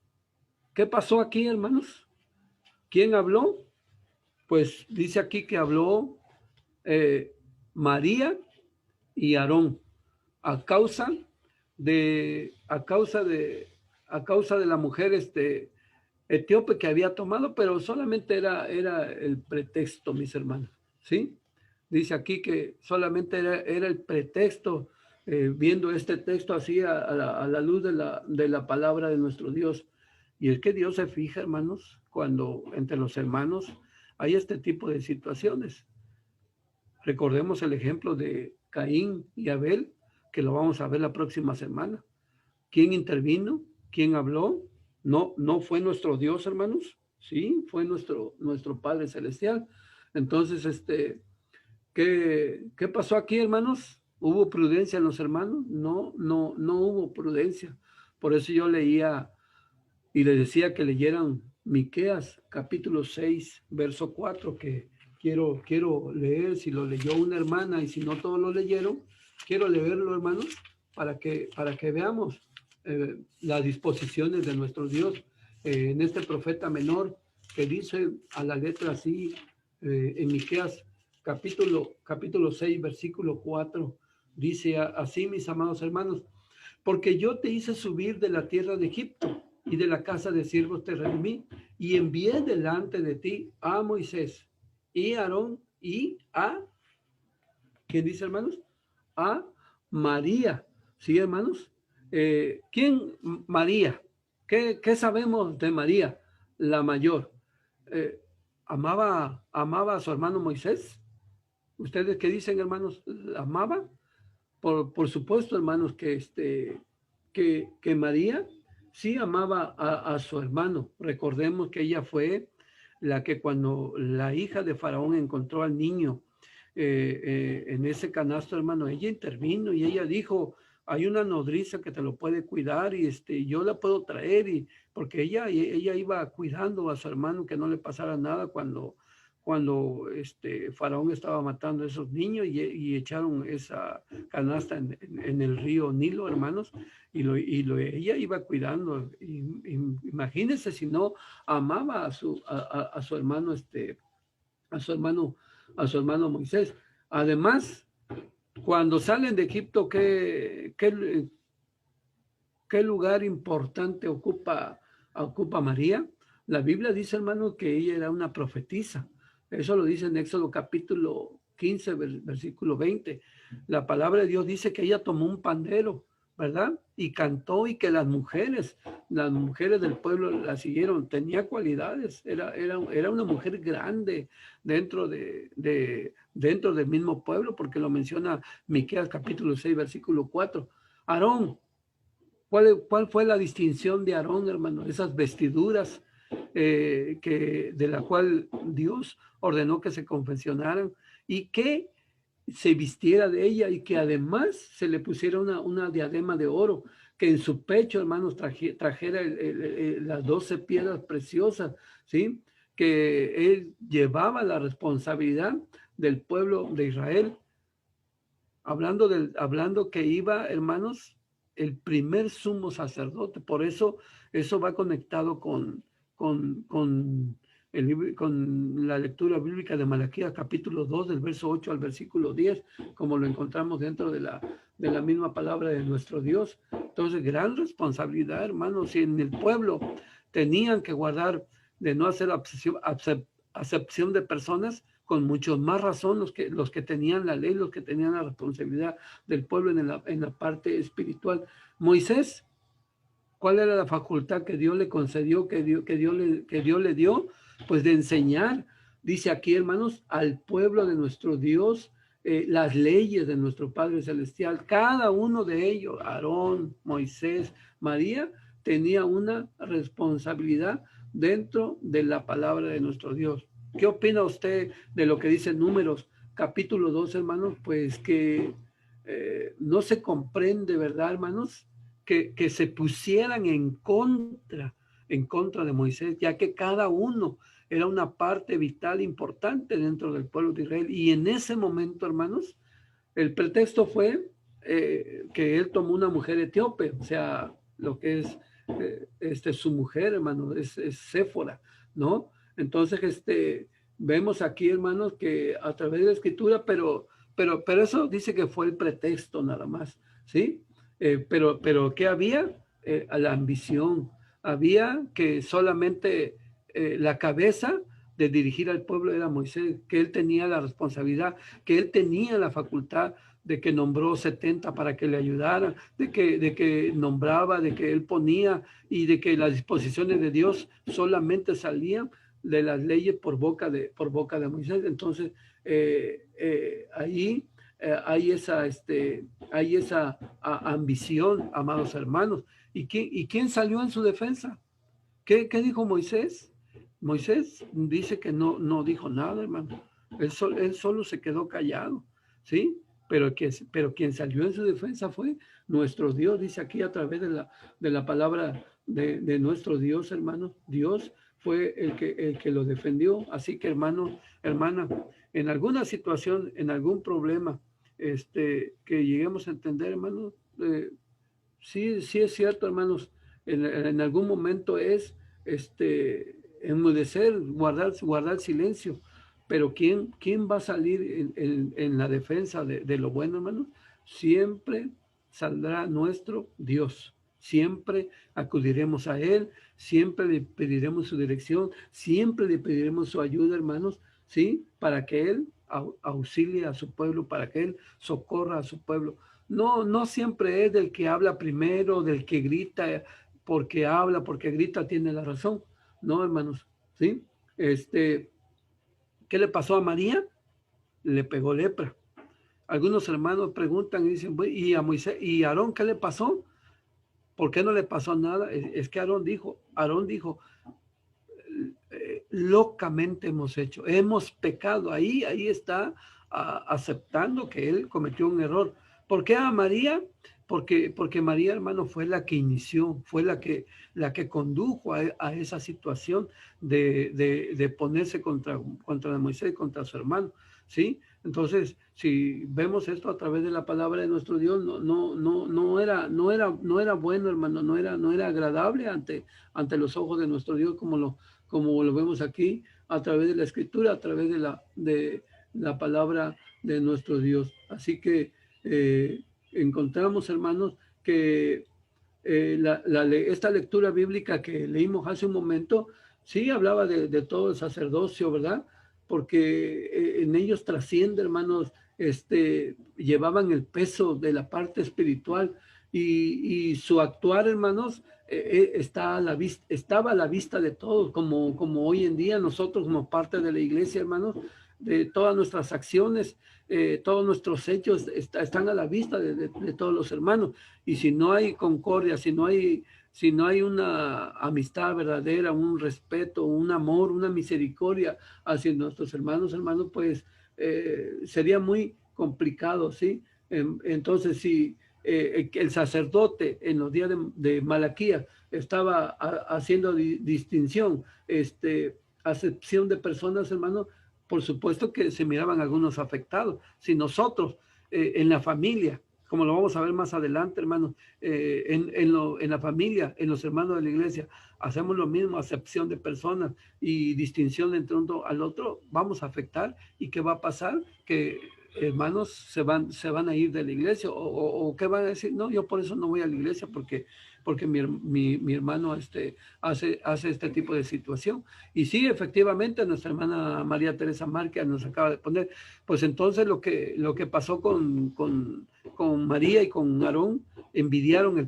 ¿qué pasó aquí, hermanos? ¿Quién habló? Pues dice aquí que habló María y Aarón a causa de la mujer etíope que había tomado, pero solamente era el pretexto, mis hermanos, ¿sí? Dice aquí que solamente era el pretexto, viendo este texto así a la luz de la palabra de nuestro Dios. Y es que Dios se fija, hermanos, cuando entre los hermanos hay este tipo de situaciones. Recordemos el ejemplo de Caín y Abel, que lo vamos a ver la próxima semana. ¿Quién intervino? ¿Quién habló? No fue nuestro Dios, hermanos. Sí, fue nuestro Padre Celestial. Entonces, ¿Qué pasó aquí, hermanos? ¿Hubo prudencia en los hermanos? No, no hubo prudencia. Por eso yo leía y les decía que leyeran Miqueas, capítulo 6, verso 4, que quiero leer, si lo leyó una hermana y si no todos lo leyeron, quiero leerlo, hermanos, para que veamos las disposiciones de nuestro Dios en este profeta menor que dice a la letra así en Miqueas capítulo 6, versículo 4, dice así, mis amados hermanos, porque yo te hice subir de la tierra de Egipto y de la casa de siervos te redimí y envié delante de ti a Moisés y a Aarón y a, ¿quién dice, hermanos? A María. ¿Sí, hermanos? ¿Quién? María. ¿Qué sabemos de María, la mayor? ¿Amaba a su hermano Moisés? ¿Ustedes qué dicen, hermanos? ¿La amaba? Por supuesto, hermanos, que María sí amaba a su hermano. Recordemos que ella fue la que cuando la hija de Faraón encontró al niño en ese canasto, hermano, ella intervino y ella dijo, hay una nodriza que te lo puede cuidar y yo la puedo traer, y porque ella iba cuidando a su hermano que no le pasara nada cuando Faraón estaba matando a esos niños y echaron esa canasta en el río Nilo, hermanos, ella iba cuidando. Imagínense si no amaba a su hermano, a su hermano, a su hermano Moisés. Además, cuando salen de Egipto, ¿qué lugar importante ocupa María? La Biblia dice, hermano, que ella era una profetisa. Eso lo dice en Éxodo capítulo 15, versículo 20. La palabra de Dios dice que ella tomó un pandero, ¿verdad? Y cantó, y que las mujeres del pueblo la siguieron. Tenía cualidades, era una mujer grande dentro dentro del mismo pueblo, porque lo menciona Miqueas capítulo 6, versículo 4. Aarón, ¿cuál fue la distinción de Aarón, hermano? Esas vestiduras de la cual Dios ordenó que se confeccionaran y que se vistiera de ella, y que además se le pusiera una diadema de oro, que en su pecho, hermanos, trajera las 12 piedras preciosas, ¿sí? Que él llevaba la responsabilidad del pueblo de Israel, hablando que iba, hermanos, el primer sumo sacerdote. Por eso va conectado con la lectura bíblica de Malaquías capítulo 2 del verso 8 al versículo 10, como lo encontramos dentro de la misma palabra de nuestro Dios. Entonces, gran responsabilidad, hermanos, si en el pueblo tenían que guardar de no hacer acepción de personas, con mucho más razón los que tenían la ley, los que tenían la responsabilidad del pueblo en la parte espiritual. Moisés, ¿cuál era la facultad que Dios le concedió, que Dios le dio? Pues de enseñar, dice aquí, hermanos, al pueblo de nuestro Dios, las leyes de nuestro Padre Celestial. Cada uno de ellos, Aarón, Moisés, María, tenía una responsabilidad dentro de la palabra de nuestro Dios. ¿Qué opina usted de lo que dice Números capítulo 2, hermanos? Pues que no se comprende, ¿verdad, hermanos? Que se pusieran en contra de Moisés, ya que cada uno era una parte vital importante dentro del pueblo de Israel. Y en ese momento, hermanos, el pretexto fue que él tomó una mujer etíope, o sea, lo que es su mujer, hermano, es Séfora, ¿no? Entonces, vemos aquí, hermanos, que a través de la escritura, pero eso dice que fue el pretexto nada más, ¿sí? Pero ¿qué había? La ambición. Había que solamente la cabeza de dirigir al pueblo era Moisés, que él tenía la responsabilidad, que él tenía la facultad, de que nombró 70 para que le ayudaran, de que nombraba, de que él ponía, y de que las disposiciones de Dios solamente salían de las leyes por boca de Moisés. Entonces, ahí hay esa ambición, amados hermanos. ¿Y quién salió en su defensa? ¿Qué dijo Moisés? Moisés dice que no dijo nada, hermano. Él solo se quedó callado, ¿sí? Pero quien salió en su defensa fue nuestro Dios, dice aquí a través de la palabra de nuestro Dios, hermano. Dios fue el que lo defendió. Así que, hermano, hermana, en alguna situación, en algún problema, que lleguemos a entender, hermano, sí, sí es cierto, hermanos, en algún momento es enmudecer, guardar silencio, pero ¿quién va a salir en la defensa de lo bueno, hermanos? Siempre saldrá nuestro Dios, siempre acudiremos a Él, siempre le pediremos su dirección, siempre le pediremos su ayuda, hermanos, ¿sí? Para que Él auxilie a su pueblo, para que Él socorra a su pueblo. No, no siempre es del que habla primero, del que grita porque grita, tiene la razón. No, hermanos, ¿sí? ¿Qué le pasó a María? Le pegó lepra. Algunos hermanos preguntan y dicen, ¿y a Moisés y a Aarón qué le pasó? ¿Por qué no le pasó nada? Es que Aarón dijo, locamente hemos hecho, hemos pecado. Ahí está aceptando que él cometió un error. ¿Por qué a María? Porque María, hermano, fue la que inició, fue la que condujo a esa situación de ponerse contra Moisés y contra su hermano, ¿sí? Entonces, si vemos esto a través de la palabra de nuestro Dios, no era bueno, hermano, no era agradable ante los ojos de nuestro Dios, como lo vemos aquí, a través de la escritura, a través de la palabra de nuestro Dios. Así que encontramos, hermanos, que esta lectura bíblica que leímos hace un momento, sí hablaba de todo el sacerdocio, ¿verdad? Porque en ellos trasciende, hermanos, llevaban el peso de la parte espiritual y su actuar, hermanos, estaba a la vista de todos, como hoy en día nosotros como parte de la iglesia, hermanos, de todas nuestras acciones, todos nuestros hechos están a la vista de todos los hermanos. Y si no hay concordia, si no hay una amistad verdadera, un respeto, un amor, una misericordia hacia nuestros hermanos, pues sería muy complicado, ¿sí? Entonces, si el sacerdote en los días de Malaquía estaba haciendo distinción, acepción de personas, hermanos, por supuesto que se miraban algunos afectados. Si nosotros en la familia, como lo vamos a ver más adelante, hermanos, en la familia, en los hermanos de la iglesia, hacemos lo mismo, acepción de personas y distinción entre uno al otro, vamos a afectar. ¿Y qué va a pasar? Que hermanos se van a ir de la iglesia o qué van a decir, no, yo por eso no voy a la iglesia porque mi hermano hace este tipo de situación. Y sí, efectivamente, nuestra hermana María Teresa Márquez nos acaba de poner, pues entonces lo que pasó con María y con Aarón, envidiaron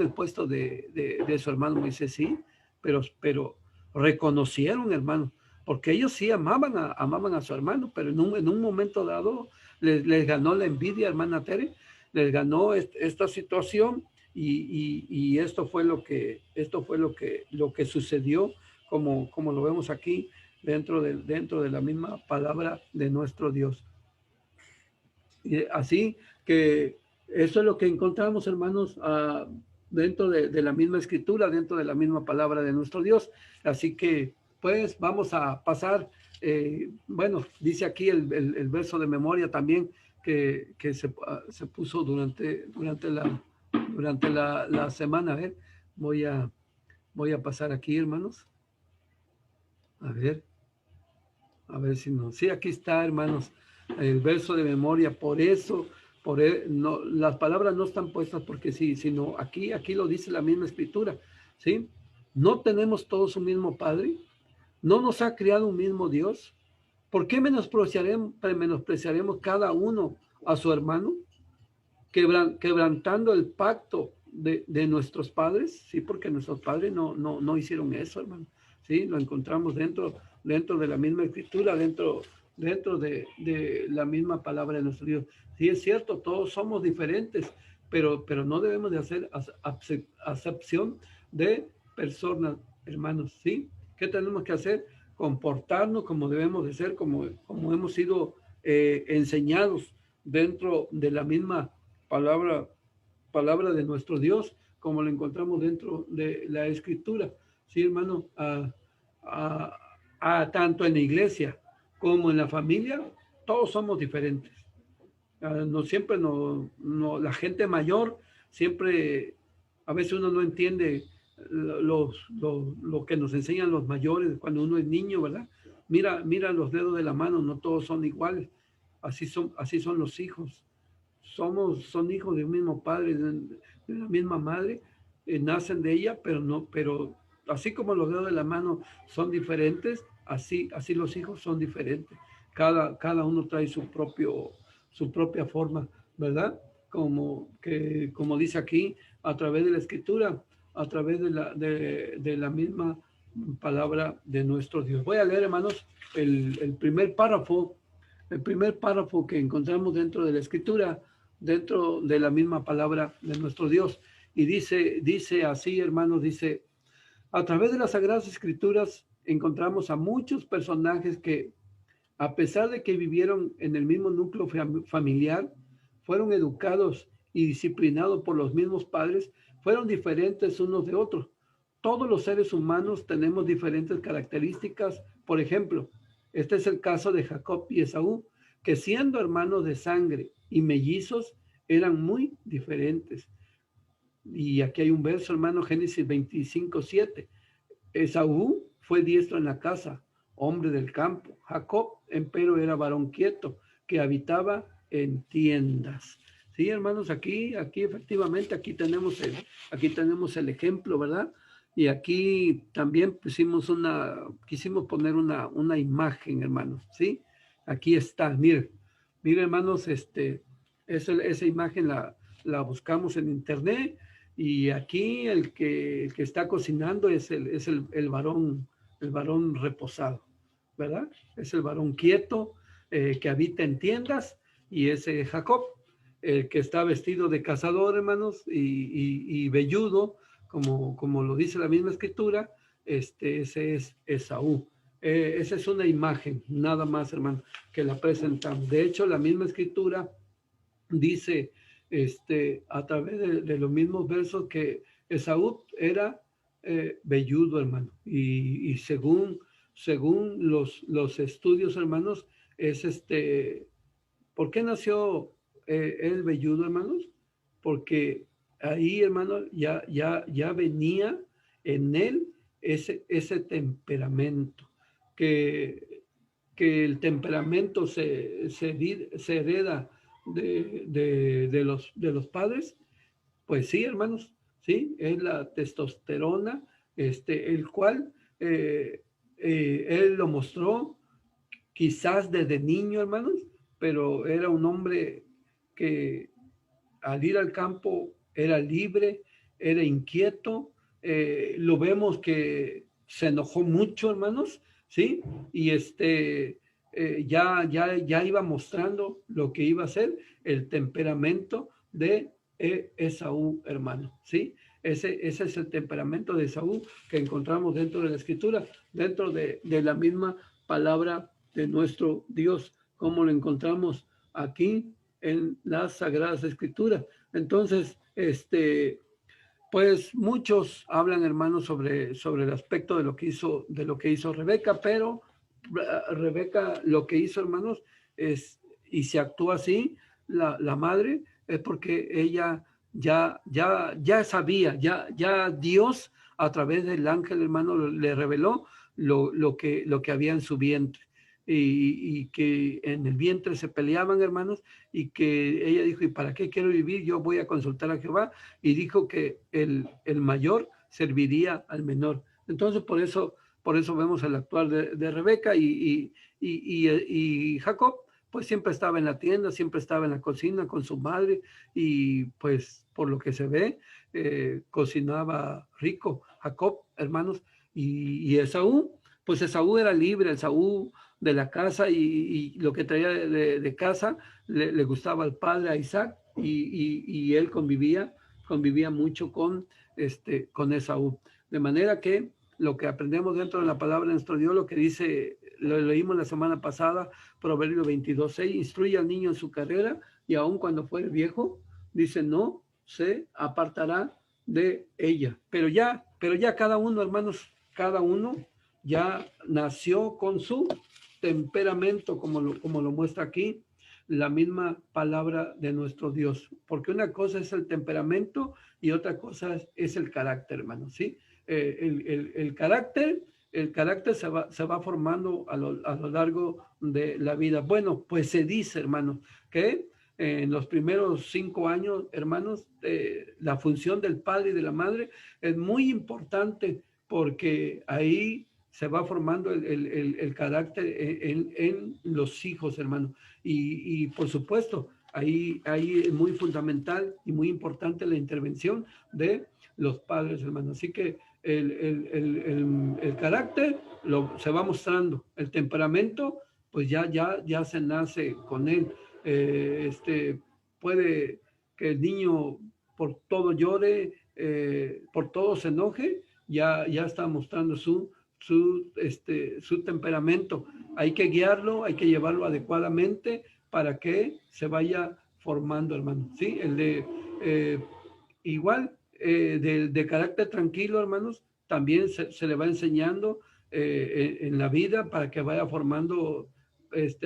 el puesto de su hermano Moisés, sí, pero reconocieron, hermano, porque ellos sí amaban a su hermano, pero en un momento dado les ganó la envidia, hermana Tere, les ganó esta situación y esto fue lo que sucedió, como lo vemos aquí dentro de la misma palabra de nuestro Dios. Y así que eso es lo que encontramos, hermanos, dentro de la misma escritura, dentro de la misma palabra de nuestro Dios. Así que, pues, vamos a pasar, bueno, dice aquí el verso de memoria también que se puso durante la semana. A ver, voy a pasar aquí, hermanos. A ver si no. Sí, aquí está, hermanos, el verso de memoria. Por eso, no, las palabras no están puestas porque sí, sino aquí lo dice la misma escritura, ¿sí? No tenemos todos un mismo Padre, no nos ha criado un mismo Dios. ¿Por qué menospreciaremos cada uno a su hermano, quebrantando el pacto de nuestros padres? Sí, porque nuestros padres no hicieron eso, hermano. Sí, lo encontramos dentro de la misma escritura, dentro de la misma palabra de nuestro Dios. Sí, es cierto, todos somos diferentes, pero no debemos de hacer acepción de personas, hermanos, ¿sí? ¿Qué tenemos que hacer? comportarnos como debemos de ser, como hemos sido enseñados dentro de la misma palabra de nuestro Dios, como lo encontramos dentro de la Escritura. Sí, hermano, a, tanto en la iglesia como en la familia, todos somos diferentes. No siempre, la gente mayor siempre, a veces uno no entiende lo que nos enseñan los mayores cuando uno es niño, ¿verdad? Mira los dedos de la mano, no todos son iguales. Así son los hijos. Son hijos de un mismo padre, de la misma madre, nacen de ella, pero así como los dedos de la mano son diferentes, así los hijos son diferentes. Cada uno trae su propia forma, ¿verdad? Como dice aquí, a través de la escritura, a través de la misma palabra de nuestro Dios. Voy a leer, hermanos, el primer párrafo que encontramos dentro de la escritura, dentro de la misma palabra de nuestro Dios. Y dice así, hermanos, dice: a través de las Sagradas Escrituras encontramos a muchos personajes que, a pesar de que vivieron en el mismo núcleo familiar, fueron educados y disciplinados por los mismos padres, fueron diferentes unos de otros. Todos los seres humanos tenemos diferentes características. Por ejemplo, este es el caso de Jacob y Esaú, que siendo hermanos de sangre y mellizos, eran muy diferentes. Y aquí hay un verso, hermano, Génesis 25:7. Esaú fue diestro en la casa, hombre del campo. Jacob, empero, era varón quieto, que habitaba en tiendas. Sí, hermanos, aquí efectivamente, aquí tenemos el ejemplo, ¿verdad? Y aquí también quisimos poner una imagen, hermanos, ¿sí? Aquí está, miren, hermanos, esa imagen la buscamos en internet, y aquí el que está cocinando es el varón reposado, ¿verdad? Es el varón quieto, que habita en tiendas, y ese Jacob, el que está vestido de cazador, hermanos, y velludo, como lo dice la misma escritura, ese es Esaú. Esa es una imagen, nada más, hermano, que la presentamos. De hecho, la misma escritura dice, a través de los mismos versos, que Esaú era velludo, hermano, y según los estudios, hermanos, es ¿por qué nació el velludo, hermanos? Porque ahí, hermano, ya venía en él ese temperamento, que, que el temperamento se hereda de los padres. Pues sí, hermanos, sí, es la testosterona, el cual él lo mostró quizás desde niño, hermanos, pero era un hombre que al ir al campo era libre, era inquieto. Lo vemos que se enojó mucho, hermanos, ¿sí? Y ya iba mostrando lo que iba a ser el temperamento de Esaú, hermano, ¿sí? Ese es el temperamento de Esaú que encontramos dentro de la escritura, dentro de la misma palabra de nuestro Dios, como lo encontramos aquí en las Sagradas Escrituras. Entonces, pues muchos hablan, hermanos, sobre el aspecto de lo que hizo Rebeca, pero Rebeca lo que hizo, hermanos, y se actúa así, la madre, es porque ella ya sabía, ya Dios a través del ángel, hermano, le reveló lo que había en su vientre. Y que en el vientre se peleaban, hermanos, y que ella dijo: ¿y para qué quiero vivir? Yo voy a consultar a Jehová. Y dijo que el mayor serviría al menor. Entonces, por eso vemos el actuar de Rebeca, y Jacob, pues siempre estaba en la tienda, siempre estaba en la cocina con su madre, y pues por lo que se ve, cocinaba rico Jacob, hermanos. Y Esaú, pues Esaú era libre, Esaú de la casa, y lo que traía de casa le gustaba al padre, a Isaac, y él convivía mucho con Esaú. De manera que lo que aprendemos dentro de la palabra de nuestro Dios, lo que dice, lo leímos la semana pasada, Proverbio 22:6, instruye al niño en su carrera y aun cuando fuere viejo, dice, no se apartará de ella. Pero ya cada uno, hermanos, cada uno ya nació con su temperamento, como lo muestra aquí la misma palabra de nuestro Dios, porque una cosa es el temperamento y otra cosa es el carácter, hermano, ¿sí? El carácter se va formando a lo largo de la vida. Bueno, pues se dice, hermano, que en los primeros 5 años, hermanos, la función del padre y de la madre es muy importante porque ahí se va formando el carácter en los hijos, hermano. Y por supuesto, ahí es muy fundamental y muy importante la intervención de los padres, hermano. Así que el carácter se va mostrando, el temperamento, pues ya se nace con él. Puede que el niño por todo llore, por todo se enoje, ya está mostrando su temperamento. Hay que guiarlo, hay que llevarlo adecuadamente para que se vaya formando, hermano. Sí, igual, de carácter tranquilo, hermanos, también se le va enseñando en la vida para que vaya formando,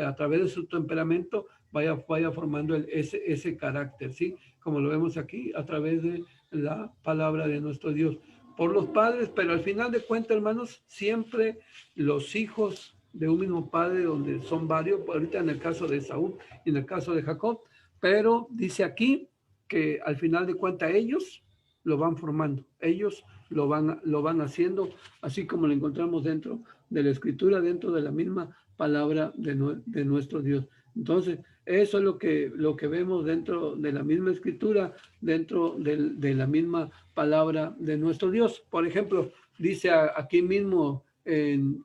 a través de su temperamento, vaya formando ese carácter, ¿sí? Como lo vemos aquí, a través de la palabra de nuestro Dios. Por los padres, pero al final de cuentas, hermanos, siempre los hijos de un mismo padre, donde son varios, ahorita en el caso de Saúl y en el caso de Jacob, pero dice aquí que al final de cuentas ellos lo van formando, ellos lo van haciendo, así como lo encontramos dentro de la Escritura, dentro de la misma palabra de nuestro Dios. Entonces, eso es lo que vemos dentro de la misma Escritura, dentro de la misma palabra de nuestro Dios. Por ejemplo, dice aquí mismo en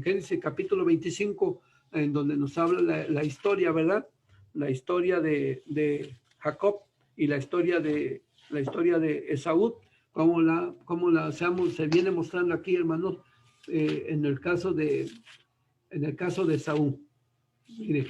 Génesis capítulo 25, en donde nos habla la historia, ¿verdad? La historia de Jacob y la historia de Esaú, se viene mostrando aquí, hermanos, en el caso de Esaú. Mire,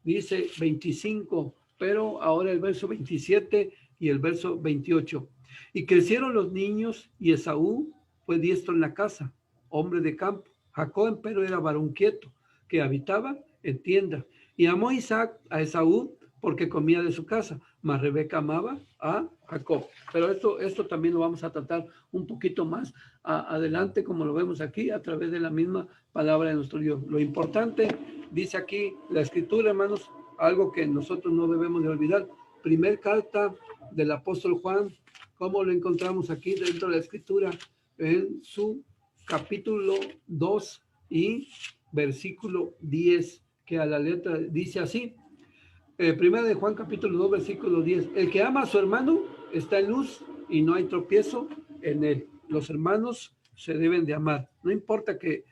dice 25, pero ahora el verso 27 y el verso 28. Y crecieron los niños y Esaú fue diestro en la casa, hombre de campo. Jacob, empero, era varón quieto, que habitaba en tienda. Y amó Isaac a Esaú porque comía de su casa, mas Rebeca amaba a Jacob. Pero esto también lo vamos a tratar un poquito más adelante, como lo vemos aquí, a través de la misma palabra de nuestro Dios. Lo importante, dice aquí la Escritura, hermanos, algo que nosotros no debemos de olvidar. Primer carta del apóstol Juan, ¿cómo lo encontramos aquí dentro de la Escritura? En su capítulo 2 y versículo 10, que a la letra dice así. Primera de Juan capítulo 2 versículo 10. El que ama a su hermano está en luz y no hay tropiezo en él. Los hermanos se deben de amar. No importa que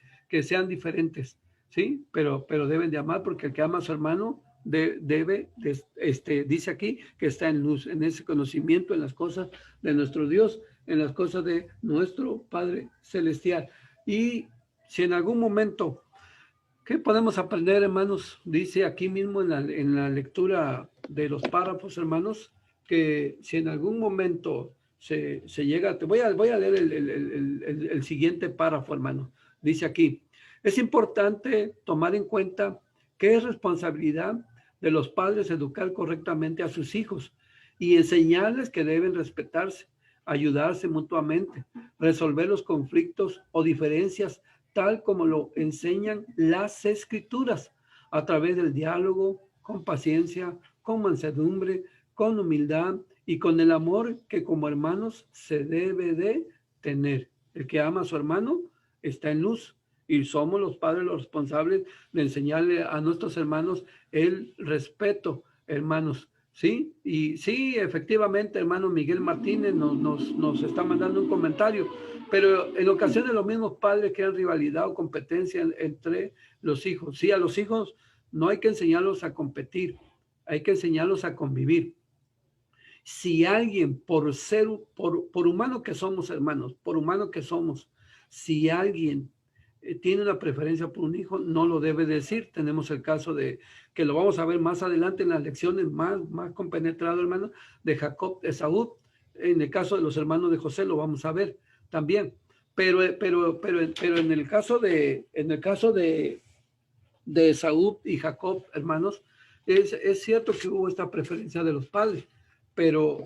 sean diferentes, ¿sí? Pero deben de amar, porque el que ama a su hermano dice aquí que está en luz, en ese conocimiento, en las cosas de nuestro Dios, en las cosas de nuestro Padre Celestial. Y si en algún momento, ¿qué podemos aprender, hermanos? Dice aquí mismo en la lectura de los párrafos, hermanos, que si en algún momento se llega, voy a leer el siguiente párrafo, hermano. Dice aquí, es importante tomar en cuenta que es responsabilidad de los padres educar correctamente a sus hijos y enseñarles que deben respetarse, ayudarse mutuamente, resolver los conflictos o diferencias tal como lo enseñan las Escrituras, a través del diálogo, con paciencia, con mansedumbre, con humildad y con el amor que como hermanos se debe de tener. El que ama a su hermano está en luz, y somos los padres los responsables de enseñarle a nuestros hermanos el respeto, hermanos. Sí, y sí, efectivamente, hermano Miguel Martínez nos está mandando un comentario, pero en ocasiones los mismos padres crean rivalidad o competencia entre los hijos. Sí, a los hijos no hay que enseñarlos a competir, hay que enseñarlos a convivir. Si alguien, por humano que somos, hermanos, por humano que somos, Si alguien tiene una preferencia por un hijo, no lo debe decir. Tenemos el caso de, que lo vamos a ver más adelante en las lecciones más compenetrado, hermano, de Jacob, Esaú. En el caso de los hermanos de José lo vamos a ver también. Pero en el caso de Esaú y Jacob, hermanos, es cierto que hubo esta preferencia de los padres, pero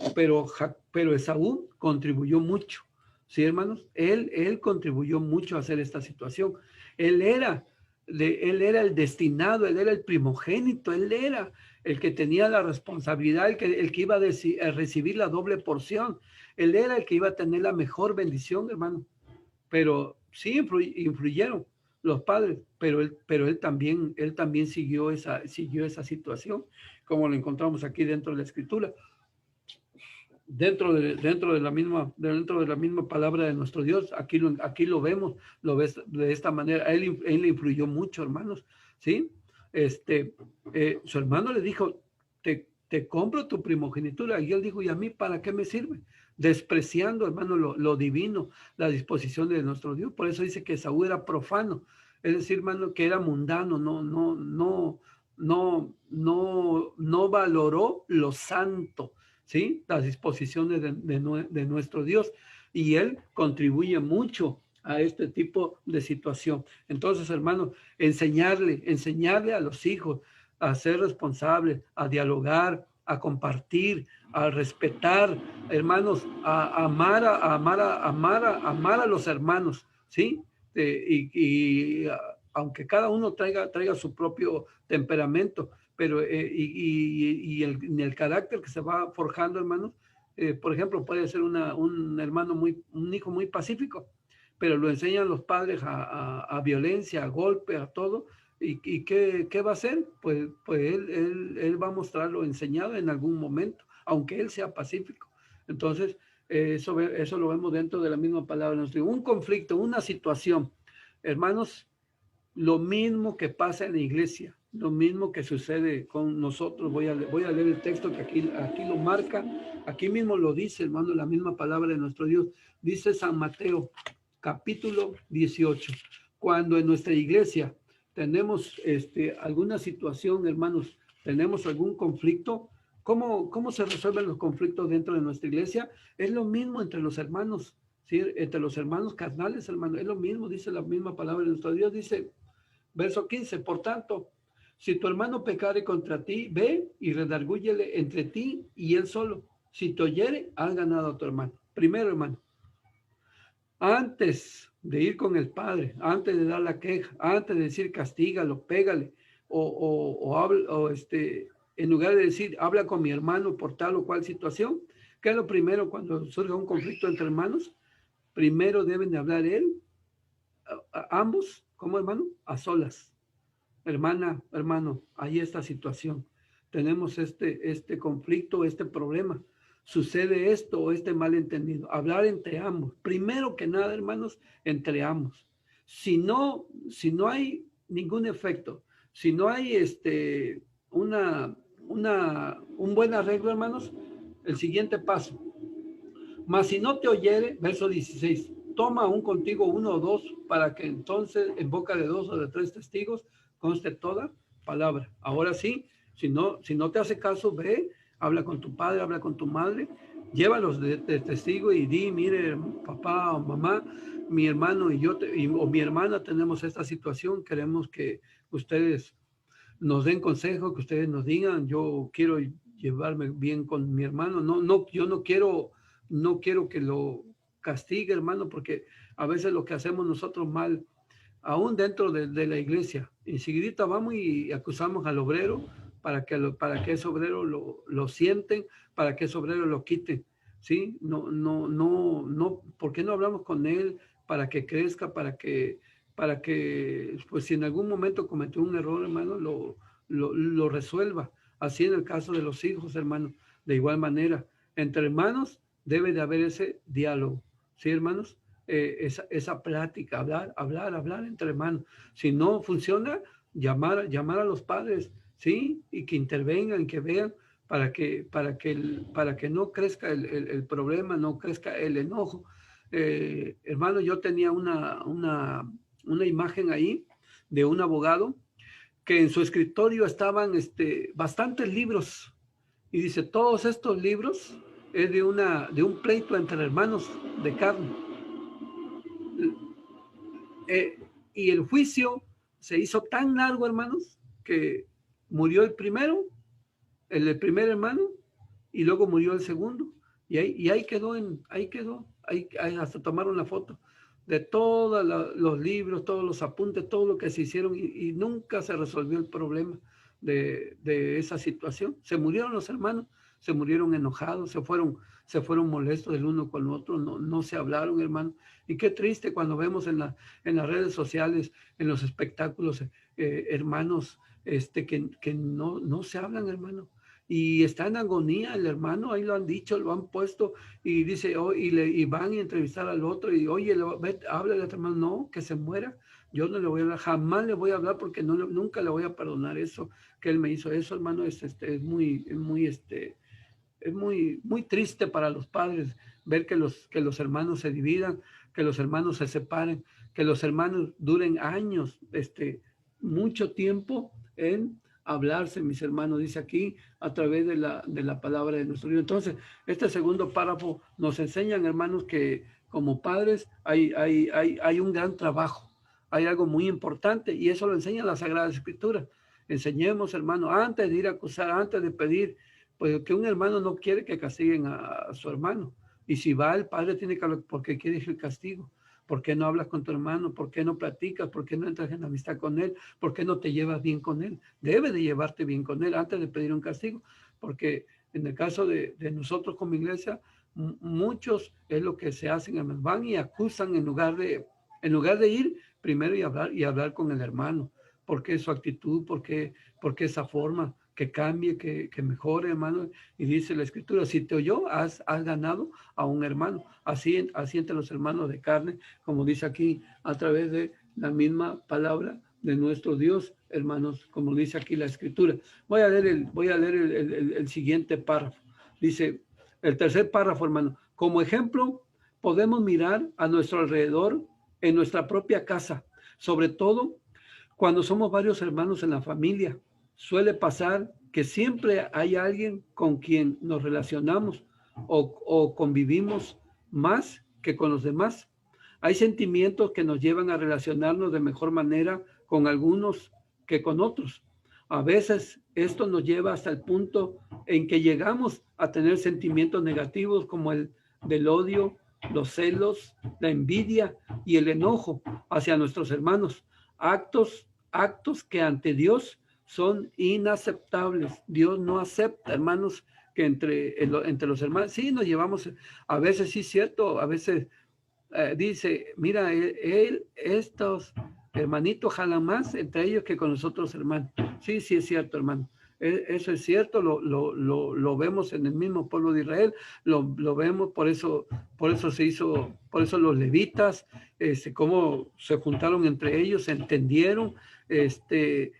Esaú contribuyó mucho. Sí, hermanos, él contribuyó mucho a hacer esta situación. Él era el destinado, él era el primogénito, él era el que tenía la responsabilidad, el que iba a recibir la doble porción. Él era el que iba a tener la mejor bendición, hermano. Pero sí influyeron los padres, pero él también siguió esa situación, como lo encontramos aquí dentro de la Escritura. Dentro de la misma palabra de nuestro Dios, aquí lo vemos, lo ves de esta manera. Él le influyó mucho, hermanos, ¿sí? Su hermano le dijo, te compro tu primogenitura, y él dijo, ¿y a mí para qué me sirve? Despreciando, hermano, lo divino, la disposición de nuestro Dios. Por eso dice que Saúl era profano, es decir, hermano, que era mundano, no valoró lo santo, ¿sí? Las disposiciones de nuestro Dios, y él contribuye mucho a este tipo de situación. Entonces, hermanos, enseñarle a los hijos a ser responsables, a dialogar, a compartir, a respetar, hermanos, a amar a los hermanos, ¿sí? Aunque cada uno traiga su propio temperamento, pero en el carácter que se va forjando, hermanos, por ejemplo, puede ser un hijo muy pacífico, pero lo enseñan los padres a violencia, a golpe, a todo. ¿Y qué va a hacer? Pues él va a mostrar lo enseñado en algún momento, aunque él sea pacífico. Entonces, eso lo vemos dentro de la misma palabra. Un conflicto, una situación, hermanos, lo mismo que pasa en la iglesia, lo mismo que sucede con nosotros. Voy a leer el texto que aquí lo marca, aquí mismo lo dice, hermano, la misma palabra de nuestro Dios. Dice San Mateo, capítulo 18. Cuando en nuestra iglesia tenemos alguna situación, hermanos, tenemos algún conflicto, ¿cómo se resuelven los conflictos dentro de nuestra iglesia? Es lo mismo entre los hermanos, ¿sí? Entre los hermanos carnales, hermanos, es lo mismo, dice la misma palabra de nuestro Dios. Dice, verso 15, por tanto, si tu hermano pecare contra ti, ve y redargúyele entre ti y él solo. Si te oyere, has ganado a tu hermano. Primero, hermano, antes de ir con el padre, antes de dar la queja, antes de decir castígalo, pégale, en lugar de decir habla con mi hermano por tal o cual situación, ¿qué es lo primero cuando surge un conflicto entre hermanos? Primero deben de hablar ambos, ¿cómo, hermano? A solas. Hermana, hermano, hay esta situación. Tenemos este conflicto, este problema. Sucede esto o este malentendido. Hablar entre ambos. Primero que nada, hermanos, entre ambos. Si no hay ningún efecto, si no hay un buen arreglo, hermanos, el siguiente paso. Mas si no te oyere, verso 16, toma aún contigo uno o dos, para que entonces en boca de dos o de tres testigos conste toda palabra. Ahora sí, si no te hace caso, ve, habla con tu padre, habla con tu madre, llévalos de testigo y di, mire, papá o mamá, mi hermano y yo, o mi hermana tenemos esta situación, queremos que ustedes nos den consejo, que ustedes nos digan, yo quiero llevarme bien con mi hermano, yo no quiero que lo castigue, hermano, porque a veces lo que hacemos nosotros mal, aún dentro de la iglesia, enseguida vamos y acusamos al obrero para que ese obrero lo sienten, para que ese obrero lo quiten, ¿sí? No, ¿por qué no hablamos con él para que crezca, para que, pues si en algún momento cometió un error, hermano, lo resuelva? Así en el caso de los hijos, hermano, de igual manera, entre hermanos debe de haber ese diálogo, ¿sí, hermanos? Esa plática, hablar entre hermanos. Si no funciona, llamar a los padres, ¿sí? Y que intervengan, que vean, para que no crezca el problema, no crezca el enojo. hermano, yo tenía una imagen ahí de un abogado que en su escritorio estaban bastantes libros. Y dice, todos estos libros es de un pleito entre hermanos de carne. Eh, y el juicio se hizo tan largo, hermanos, que murió el primero, el primer hermano, y luego murió el segundo. Y ahí quedó, ahí hasta tomaron la foto de todos los libros, todos los apuntes, todo lo que se hicieron y nunca se resolvió el problema de esa situación. Se murieron los hermanos, se murieron enojados, se fueron molestos el uno con el otro, no se hablaron, hermano. Y qué triste cuando vemos en las redes sociales, en los espectáculos, hermanos que no se hablan, hermano. Y está en agonía el hermano, ahí lo han dicho, lo han puesto, y dice, oh, y van a entrevistar al otro, y oye, háblale a tu hermano, no, que se muera, yo no le voy a hablar, jamás le voy a hablar, porque nunca le voy a perdonar eso, que él me hizo eso, hermano, es muy triste para los padres ver que los hermanos se dividan, que los hermanos se separen, que los hermanos duren años, mucho tiempo en hablarse, mis hermanos, dice aquí, a través de la palabra de nuestro Dios. Entonces, este segundo párrafo nos enseñan, hermanos, que como padres hay un gran trabajo, hay algo muy importante, y eso lo enseña la Sagrada Escritura. Enseñemos, hermano, antes de ir a acusar, antes de pedir, pues que un hermano no quiere que castiguen a su hermano. Y si va el padre tiene que hablar, ¿por qué quieres el castigo? ¿Por qué no hablas con tu hermano? ¿Por qué no platicas? ¿Por qué no entras en amistad con él? ¿Por qué no te llevas bien con él? Debe de llevarte bien con él antes de pedir un castigo, porque en el caso de nosotros como iglesia, muchos es lo que se hacen, hermanos, van y acusan en lugar de ir primero y hablar con el hermano. ¿Por qué su actitud? ¿Por qué esa forma? Que cambie, que mejore, hermano. Y dice la Escritura, si te oyó, has ganado a un hermano. Así entre los hermanos de carne, como dice aquí, a través de la misma palabra de nuestro Dios, hermanos, como dice aquí la Escritura. Voy a leer el siguiente párrafo. Dice, el tercer párrafo, hermano, como ejemplo, podemos mirar a nuestro alrededor en nuestra propia casa, sobre todo cuando somos varios hermanos en la familia. Suele pasar que siempre hay alguien con quien nos relacionamos o convivimos más que con los demás. Hay sentimientos que nos llevan a relacionarnos de mejor manera con algunos que con otros. A veces esto nos lleva hasta el punto en que llegamos a tener sentimientos negativos como el del odio, los celos, la envidia y el enojo hacia nuestros hermanos. Actos que ante Dios son inaceptables. Dios no acepta, hermanos, que entre los hermanos, sí nos llevamos, a veces sí es cierto, a veces dice, mira, estos hermanitos jalan más entre ellos que con los otros hermanos. Sí, sí es cierto, hermano. Eso es cierto, lo vemos en el mismo pueblo de Israel, lo vemos, por eso por eso los levitas, cómo se juntaron entre ellos, se entendieron,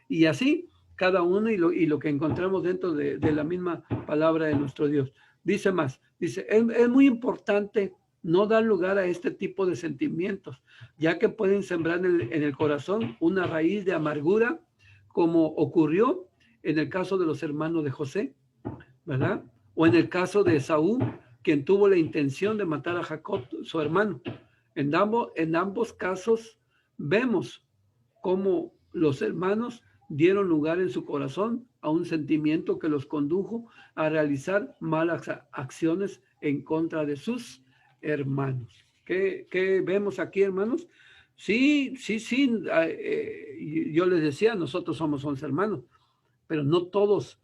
y así cada uno y lo que encontramos dentro de la misma palabra de nuestro Dios. Dice más, dice, es muy importante no dar lugar a este tipo de sentimientos, ya que pueden sembrar en el corazón una raíz de amargura, como ocurrió en el caso de los hermanos de José, ¿verdad? O en el caso de Esaú, quien tuvo la intención de matar a Jacob, su hermano. En ambos casos vemos cómo los hermanos dieron lugar en su corazón a un sentimiento que los condujo a realizar malas acciones en contra de sus hermanos. ¿Qué vemos aquí, hermanos? Sí, yo les decía, nosotros somos 11 hermanos, pero no todos.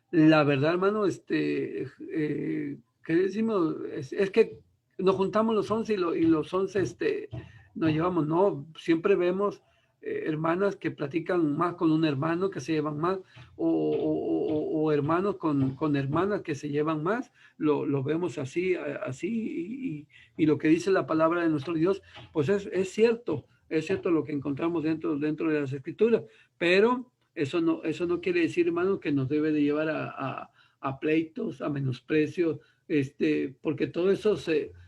La verdad, hermano, ¿qué decimos? Es que nos juntamos los 11 y los 11 nos llevamos, no, siempre vemos hermanas que platican más con un hermano que se llevan más, o hermanos con hermanas que se llevan más, lo vemos así, y lo que dice la palabra de nuestro Dios, pues es cierto lo que encontramos dentro de las Escrituras, pero eso no quiere decir, hermano, que nos debe de llevar a pleitos, a menosprecios, porque todo eso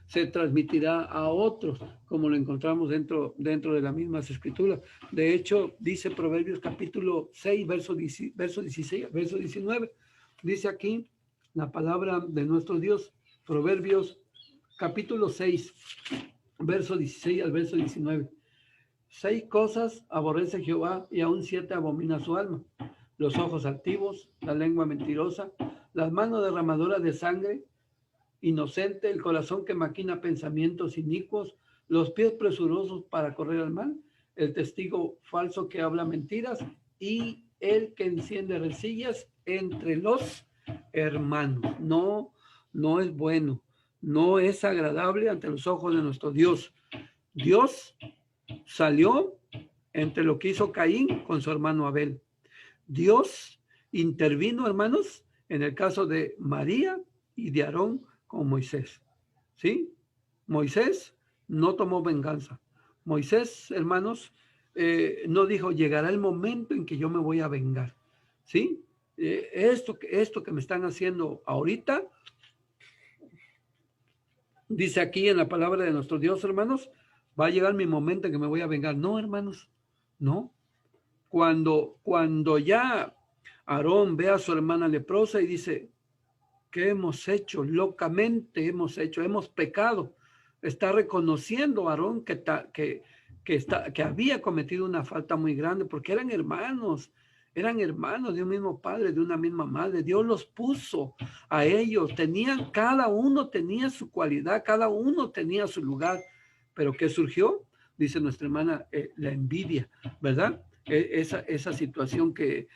se transmitirá a otros, como lo encontramos dentro de las mismas escrituras. De hecho, dice Proverbios capítulo 6, verso 16, verso 19. Dice aquí la palabra de nuestro Dios, Proverbios capítulo 6, verso 16 al verso 19. 6 cosas aborrece Jehová y aún 7 abomina su alma: los ojos altivos, la lengua mentirosa, las manos derramadoras de sangre inocente, el corazón que maquina pensamientos inicuos, los pies presurosos para correr al mal, el testigo falso que habla mentiras y el que enciende rencillas entre los hermanos. No, no es bueno, no es agradable ante los ojos de nuestro Dios. Dios salió entre lo que hizo Caín con su hermano Abel. Dios intervino, hermanos, en el caso de María y de Aarón con Moisés. ¿Sí? Moisés no tomó venganza. Moisés, hermanos, no dijo, llegará el momento en que yo me voy a vengar. ¿Sí? Esto que me están haciendo ahorita, dice aquí en la palabra de nuestro Dios, hermanos, va a llegar mi momento en que me voy a vengar. No, hermanos, no. Cuando ya Aarón ve a su hermana leprosa y dice, ¿qué hemos hecho? Locamente hemos hecho, hemos pecado. Está reconociendo Aarón que había cometido una falta muy grande, porque eran hermanos de un mismo padre, de una misma madre. Dios los puso a ellos, cada uno tenía su cualidad, cada uno tenía su lugar. Pero ¿qué surgió? Dice nuestra hermana, la envidia, ¿verdad? Esa situación que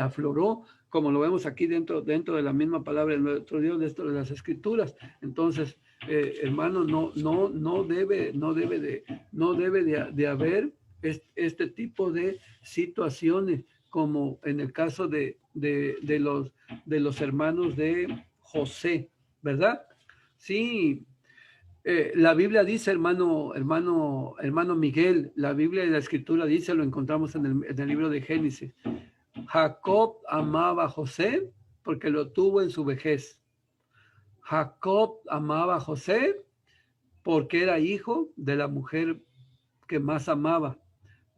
afloró, como lo vemos aquí dentro de la misma palabra de nuestro Dios, dentro de las escrituras. Entonces, hermano, no debe de haber este tipo de situaciones, como en el caso de los hermanos de José, ¿verdad? Sí. La Biblia dice, hermano Miguel, la Biblia y la Escritura dice, lo encontramos en el libro de Génesis. Jacob amaba a José porque lo tuvo en su vejez. Jacob amaba a José porque era hijo de la mujer que más amaba,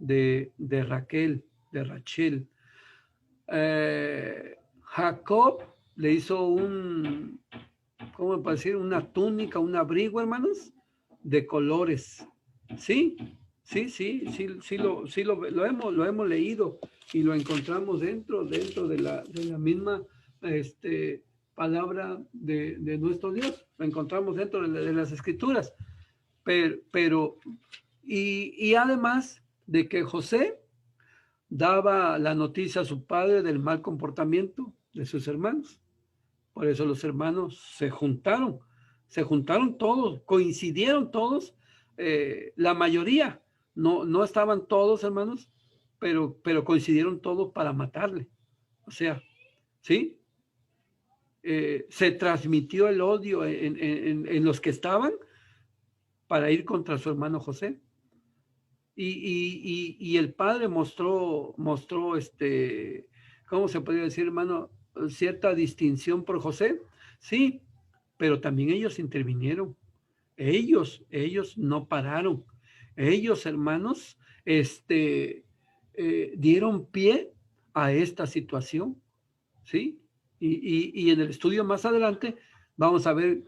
de Raquel, de Rachel. Jacob le hizo ¿cómo puedo decir? Una túnica, un abrigo, hermanos, de colores. Sí, lo hemos leído y lo encontramos dentro de la misma palabra de nuestro Dios. Lo encontramos dentro de las escrituras. Pero además de que José daba la noticia a su padre del mal comportamiento de sus hermanos. Por eso los hermanos se juntaron todos, coincidieron todos, la mayoría, no estaban todos, hermanos, pero coincidieron todos para matarle. O sea, ¿sí? Se transmitió el odio en los que estaban para ir contra su hermano José. Y el padre mostró ¿cómo se podría decir, hermano? Cierta distinción por José, sí, pero también ellos intervinieron. Ellos no pararon. Ellos, hermanos, dieron pie a esta situación, ¿sí? Y en el estudio más adelante vamos a ver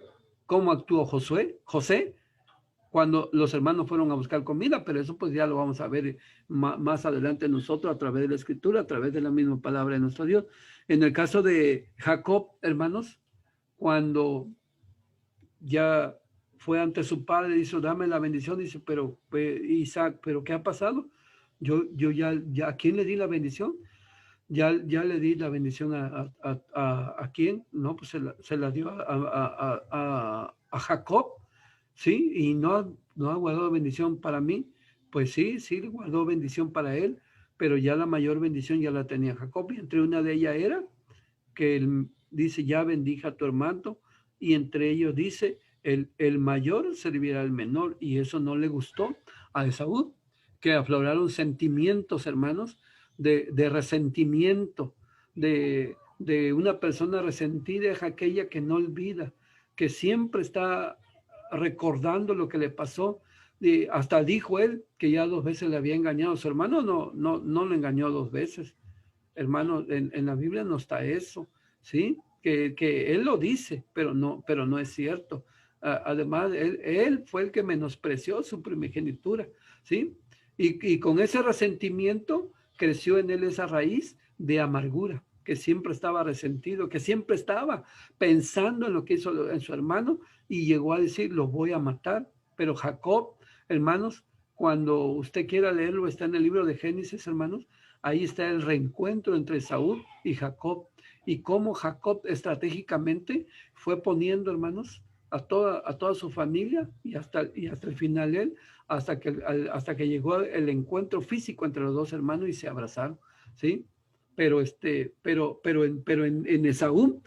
cómo actuó José, cuando los hermanos fueron a buscar comida, pero eso pues ya lo vamos a ver más adelante nosotros a través de la escritura, a través de la misma palabra de nuestro Dios. En el caso de Jacob, hermanos, cuando ya fue ante su padre, dice, dame la bendición, dice, pero Isaac, ¿pero qué ha pasado? Yo ya, ¿a quién le di la bendición? Ya le di la bendición a quién, ¿no? Pues se la dio a Jacob, ¿sí? Y no ha guardado bendición para mí. Pues sí, guardó bendición para él, pero ya la mayor bendición ya la tenía Jacob, y entre una de ellas era que él dice, ya bendija a tu hermano, y entre ellos dice, el mayor servirá al menor, y eso no le gustó a Esaú, que afloraron sentimientos, hermanos, de resentimiento, de una persona resentida es aquella que no olvida, que siempre está recordando lo que le pasó. Y hasta dijo él que ya 2 veces le había engañado. Su hermano no le engañó 2 veces. Hermano, en la Biblia no está eso, ¿sí? Que él lo dice, pero no es cierto. Además, él fue el que menospreció su primogenitura, ¿sí? Y con ese resentimiento creció en él esa raíz de amargura, que siempre estaba resentido, que siempre estaba pensando en lo que hizo en su hermano y llegó a decir, lo voy a matar. Pero Jacob, hermanos, cuando usted quiera leerlo, está en el libro de Génesis, hermanos, ahí está el reencuentro entre Saúl y Jacob y cómo Jacob estratégicamente fue poniendo, hermanos, a toda su familia y hasta el final él, hasta que llegó el encuentro físico entre los dos hermanos y se abrazaron, ¿sí? Pero en Esaú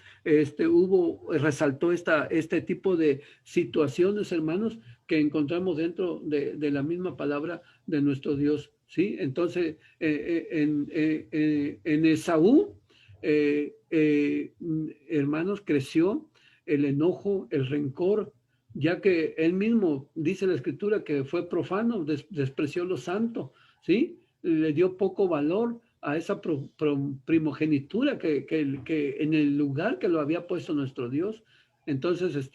resaltó este tipo de situaciones, hermanos, que encontramos dentro de la misma palabra de nuestro Dios, ¿sí? Entonces, en Esaú, hermanos, creció el enojo, el rencor, ya que él mismo, dice la Escritura, que fue profano, despreció lo santo, ¿sí? Le dio poco valor a esa primogenitura que en el lugar que lo había puesto nuestro Dios. Entonces,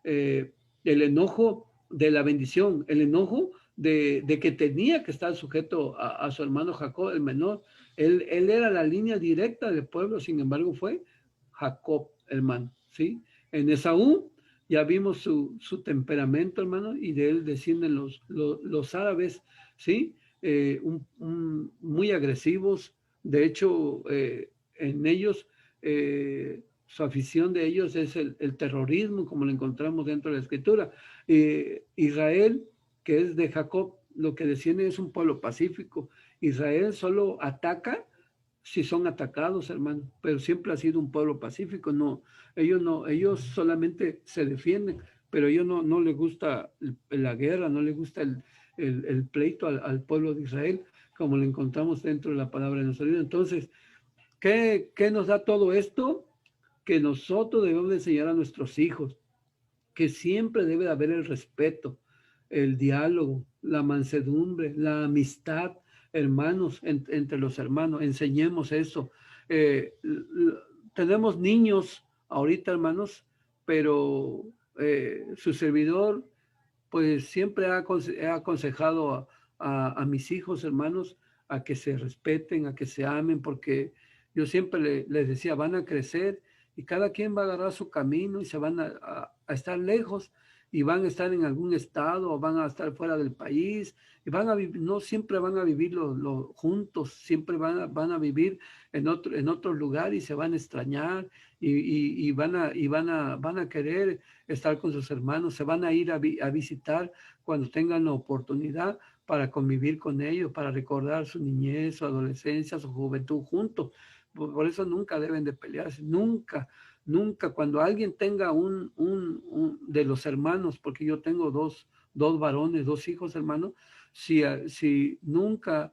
el enojo de la bendición, el enojo de que tenía que estar sujeto a su hermano Jacob, el menor. Él era la línea directa del pueblo, sin embargo fue Jacob, hermano, ¿sí? En Esaú ya vimos su temperamento, hermano, y de él descienden los árabes, ¿sí? Muy agresivos. De hecho, en ellos, su afición de ellos es el terrorismo, como lo encontramos dentro de la Escritura. Israel, que es de Jacob, lo que desciende es un pueblo pacífico. Israel solo ataca si son atacados, hermano, pero siempre ha sido un pueblo pacífico. Ellos solamente se defienden, pero a ellos no les gusta la guerra, no les gusta el pleito al pueblo de Israel, como lo encontramos dentro de la palabra de nuestro Dios. Entonces, ¿qué nos da todo esto? Que nosotros debemos de enseñar a nuestros hijos que siempre debe de haber el respeto, el diálogo, la mansedumbre, la amistad, hermanos, entre los hermanos. Enseñemos eso. Tenemos niños ahorita, hermanos, pero su servidor, pues siempre ha aconsejado a mis hijos, hermanos, a que se respeten, a que se amen, porque yo siempre les decía, van a crecer y cada quien va a agarrar su camino y se van a estar lejos y van a estar en algún estado o van a estar fuera del país y no siempre van a vivir juntos, siempre van a vivir en otro lugar y se van a extrañar y van a querer estar con sus hermanos, se van a ir a visitar cuando tengan la oportunidad para convivir con ellos, para recordar su niñez, su adolescencia, su juventud juntos. Por eso nunca deben de pelearse, nunca, nunca. Cuando alguien tenga un de los hermanos, porque yo tengo dos varones, 2 hijos, hermanos, si nunca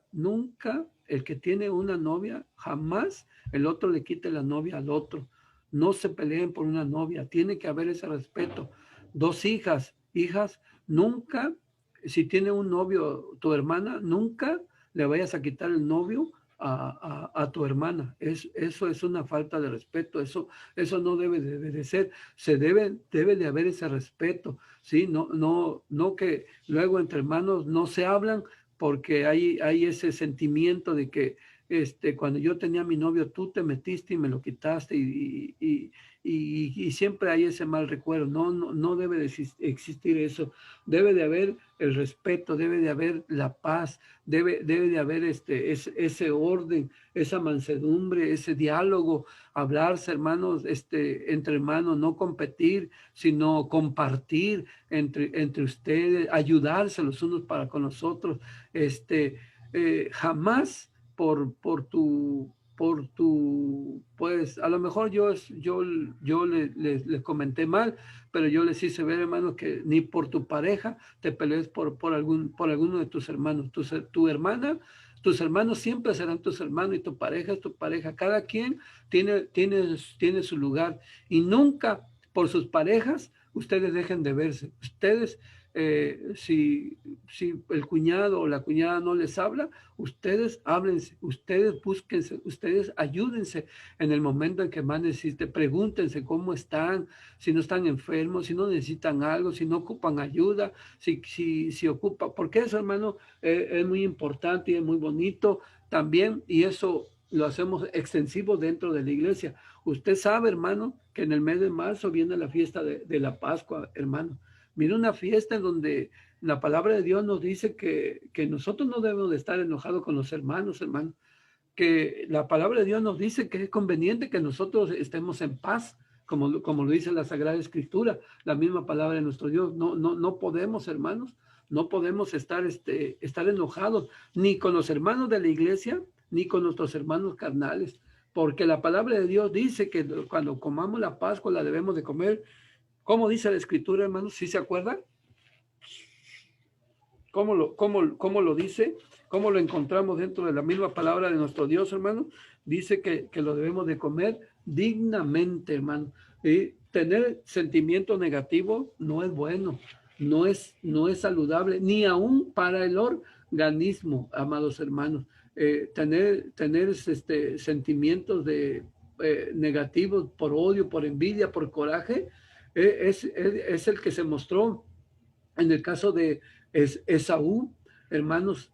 el que tiene una novia, jamás el otro le quite la novia al otro. No se peleen por una novia, tiene que haber ese respeto. 2 hijas, nunca, si tiene un novio tu hermana, nunca le vayas a quitar el novio a tu hermana. Eso es una falta de respeto, eso no debe de ser. Debe de haber ese respeto, ¿sí? No que luego entre hermanos no se hablan porque hay ese sentimiento de que cuando yo tenía a mi novio, tú te metiste y me lo quitaste y siempre hay ese mal recuerdo. No debe de existir eso. Debe de haber el respeto, debe de haber la paz, debe de haber ese orden, esa mansedumbre, ese diálogo, hablarse, hermanos, entre hermanos, no competir, sino compartir entre ustedes, ayudarse los unos para con los otros. Jamás por tu, pues a lo mejor yo les comenté mal, pero yo les hice ver, hermanos, que ni por tu pareja te pelees por alguno de tus hermanos. Tu hermana, tus hermanos siempre serán tus hermanos y tu pareja es tu pareja. Cada quien tiene su lugar y nunca por sus parejas, ustedes dejen de verse. Ustedes, si el cuñado o la cuñada no les habla, ustedes háblense, ustedes búsquense, ustedes ayúdense en el momento en que más necesiten. Pregúntense cómo están, si no están enfermos, si no necesitan algo, si no ocupan ayuda, si ocupa, porque eso, hermano, es muy importante y es muy bonito también, y eso lo hacemos extensivo dentro de la iglesia. Usted sabe, hermano, que en el mes de marzo viene la fiesta de la Pascua, hermano. Mira, una fiesta en donde la palabra de Dios nos dice que nosotros no debemos de estar enojados con los hermanos, hermano. Que la palabra de Dios nos dice que es conveniente que nosotros estemos en paz, como lo dice la Sagrada Escritura, la misma palabra de nuestro Dios. No podemos, hermanos, no podemos estar enojados ni con los hermanos de la iglesia, ni con nuestros hermanos carnales, porque la palabra de Dios dice que cuando comamos la Pascua la debemos de comer. ¿Cómo dice la Escritura, hermanos? ¿Sí se acuerdan? ¿Cómo lo dice? ¿Cómo lo encontramos dentro de la misma palabra de nuestro Dios, hermano? Dice que lo debemos de comer dignamente, hermano. Y tener sentimiento negativo no es bueno, no es saludable, ni aún para el organismo, amados hermanos. Tener sentimientos negativos por odio, por envidia, por coraje, es el que se mostró en el caso de Esaú, hermanos,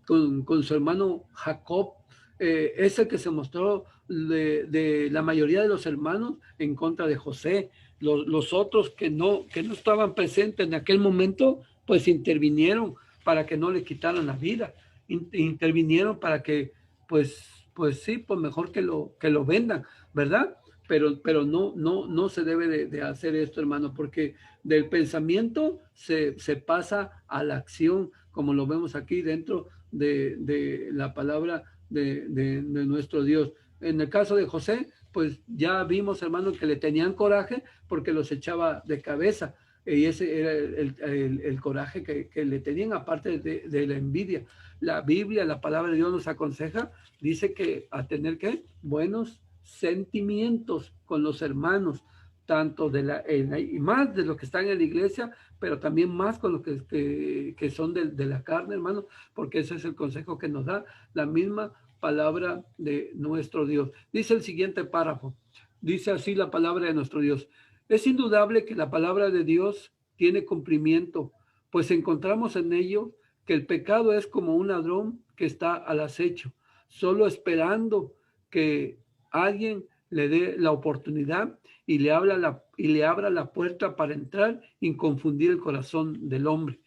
con su hermano Jacob, es el que se mostró de la mayoría de los hermanos en contra de José. Los otros que no estaban presentes en aquel momento, pues intervinieron para que no le quitaran la vida, intervinieron para que, pues sí, pues mejor que lo vendan, ¿verdad? Pero no se debe de hacer esto, hermano, porque del pensamiento se pasa a la acción, como lo vemos aquí dentro de la palabra de nuestro Dios. En el caso de José, pues ya vimos, hermano, que le tenían coraje porque los echaba de cabeza, y ese era el coraje que le tenían, aparte de la envidia. La Biblia, la palabra de Dios nos aconseja, dice que a tener, ¿qué? Buenos sentimientos con los hermanos, tanto y más de los que están en la iglesia, pero también más con los que son de la carne, hermano, porque ese es el consejo que nos da la misma palabra de nuestro Dios. Dice el siguiente párrafo, dice así la palabra de nuestro Dios: es indudable que la palabra de Dios tiene cumplimiento, pues encontramos en ello que el pecado es como un ladrón que está al acecho, solo esperando que alguien le dé la oportunidad y le abra la puerta para entrar y confundir el corazón del hombre.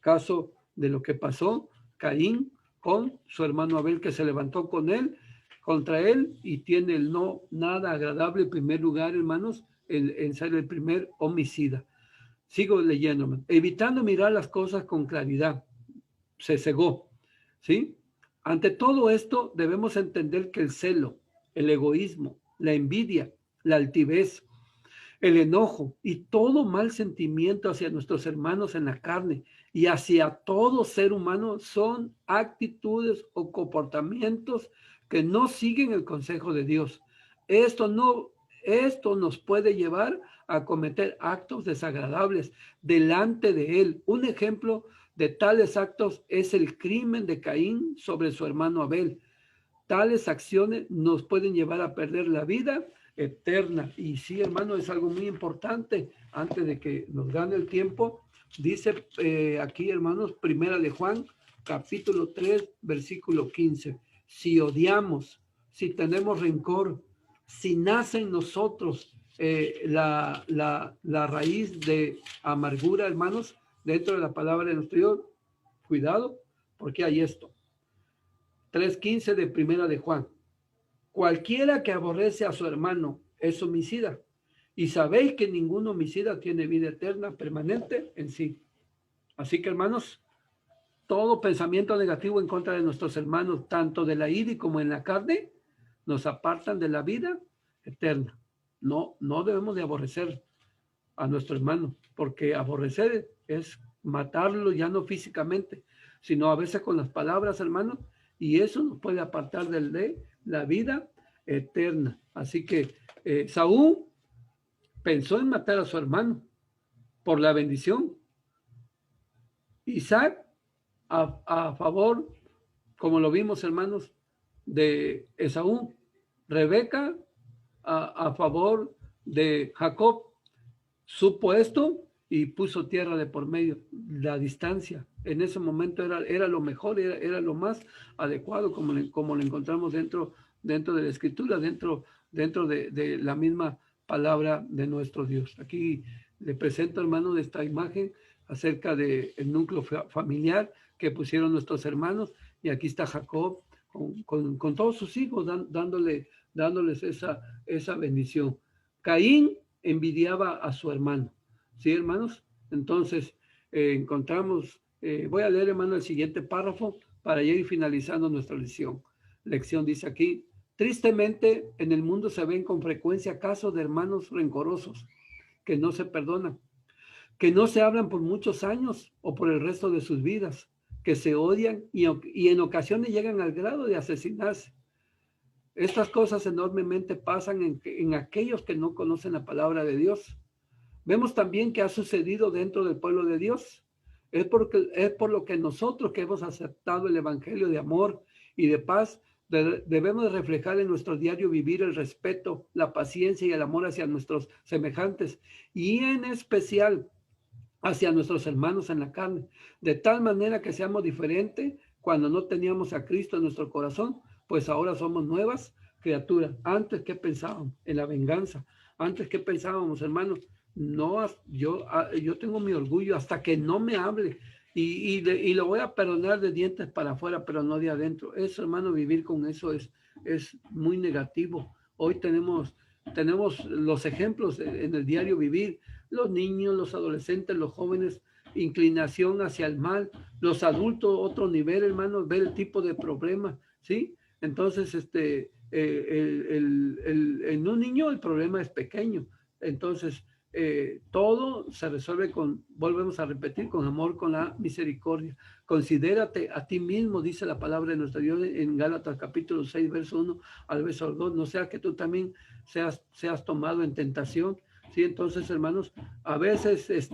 Caso de lo que pasó Caín con su hermano Abel, que se levantó contra él, y tiene el no nada agradable en primer lugar, hermanos, en ser el primer homicida. Sigo leyendo. Evitando mirar las cosas con claridad, se cegó, ¿sí? Ante todo esto debemos entender que el celo, el egoísmo, la envidia, la altivez, el enojo y todo mal sentimiento hacia nuestros hermanos en la carne y hacia todo ser humano son actitudes o comportamientos que no siguen el consejo de Dios. Esto nos puede llevar a cometer actos desagradables delante de Él. Un ejemplo de tales actos es el crimen de Caín sobre su hermano Abel. Tales acciones nos pueden llevar a perder la vida eterna. Y sí, hermano, es algo muy importante. Antes de que nos gane el tiempo, dice aquí, hermanos, primera de Juan, capítulo 3, versículo 15. Si odiamos, si tenemos rencor, si nace en nosotros la raíz de amargura, hermanos, dentro de la palabra de nuestro Dios, cuidado, porque hay esto. 3:15 de primera de Juan. Cualquiera que aborrece a su hermano es homicida, y sabéis que ningún homicida tiene vida eterna permanente en sí. Así que, hermanos, todo pensamiento negativo en contra de nuestros hermanos, tanto de la ira como en la carne, nos apartan de la vida eterna. No debemos de aborrecer a nuestro hermano, porque aborrecer es matarlo, ya no físicamente, sino a veces con las palabras, hermanos, y eso nos puede apartar de la vida eterna. Así que Saúl pensó en matar a su hermano por la bendición. Isaac a favor, como lo vimos, hermanos, de Esaú. Rebeca a favor de Jacob. Supo esto y puso tierra de por medio. La distancia en ese momento era lo mejor, era lo más adecuado, como lo encontramos dentro de la escritura, dentro de la misma palabra de nuestro Dios. Aquí le presento, hermano, de esta imagen acerca del núcleo familiar que pusieron nuestros hermanos, y aquí está Jacob con todos sus hijos dándoles esa bendición. Caín envidiaba a su hermano, ¿sí, hermanos? Entonces encontramos, voy a leer, hermano, el siguiente párrafo para ir finalizando nuestra lección dice aquí: tristemente en el mundo se ven con frecuencia casos de hermanos rencorosos que no se perdonan, que no se hablan por muchos años o por el resto de sus vidas, que se odian y en ocasiones llegan al grado de asesinarse. Estas cosas enormemente pasan en aquellos que no conocen la palabra de Dios. Vemos también que ha sucedido dentro del pueblo de Dios. Es por lo que nosotros que hemos aceptado el evangelio de amor y de paz, debemos reflejar en nuestro diario vivir el respeto, la paciencia y el amor hacia nuestros semejantes, y en especial hacia nuestros hermanos en la carne, de tal manera que seamos diferentes. Cuando no teníamos a Cristo en nuestro corazón, pues ahora somos nuevas criaturas. Antes, ¿qué pensábamos? En la venganza. Antes, ¿qué pensábamos, hermanos? No, yo tengo mi orgullo hasta que no me hable y lo voy a perdonar de dientes para afuera, pero no de adentro. Eso, hermano, vivir con eso es muy negativo. Hoy tenemos los ejemplos en el diario vivir. Los niños, los adolescentes, los jóvenes, inclinación hacia el mal. Los adultos, otro nivel, hermanos, ver el tipo de problema, ¿sí? Entonces, en un niño el problema es pequeño. Entonces, todo se resuelve volvemos a repetir, con amor, con la misericordia. Considérate a ti mismo, dice la palabra de nuestro Dios en Gálatas capítulo 6, verso 1 al verso 2. No sea que tú también seas tomado en tentación. Sí, entonces, hermanos, a veces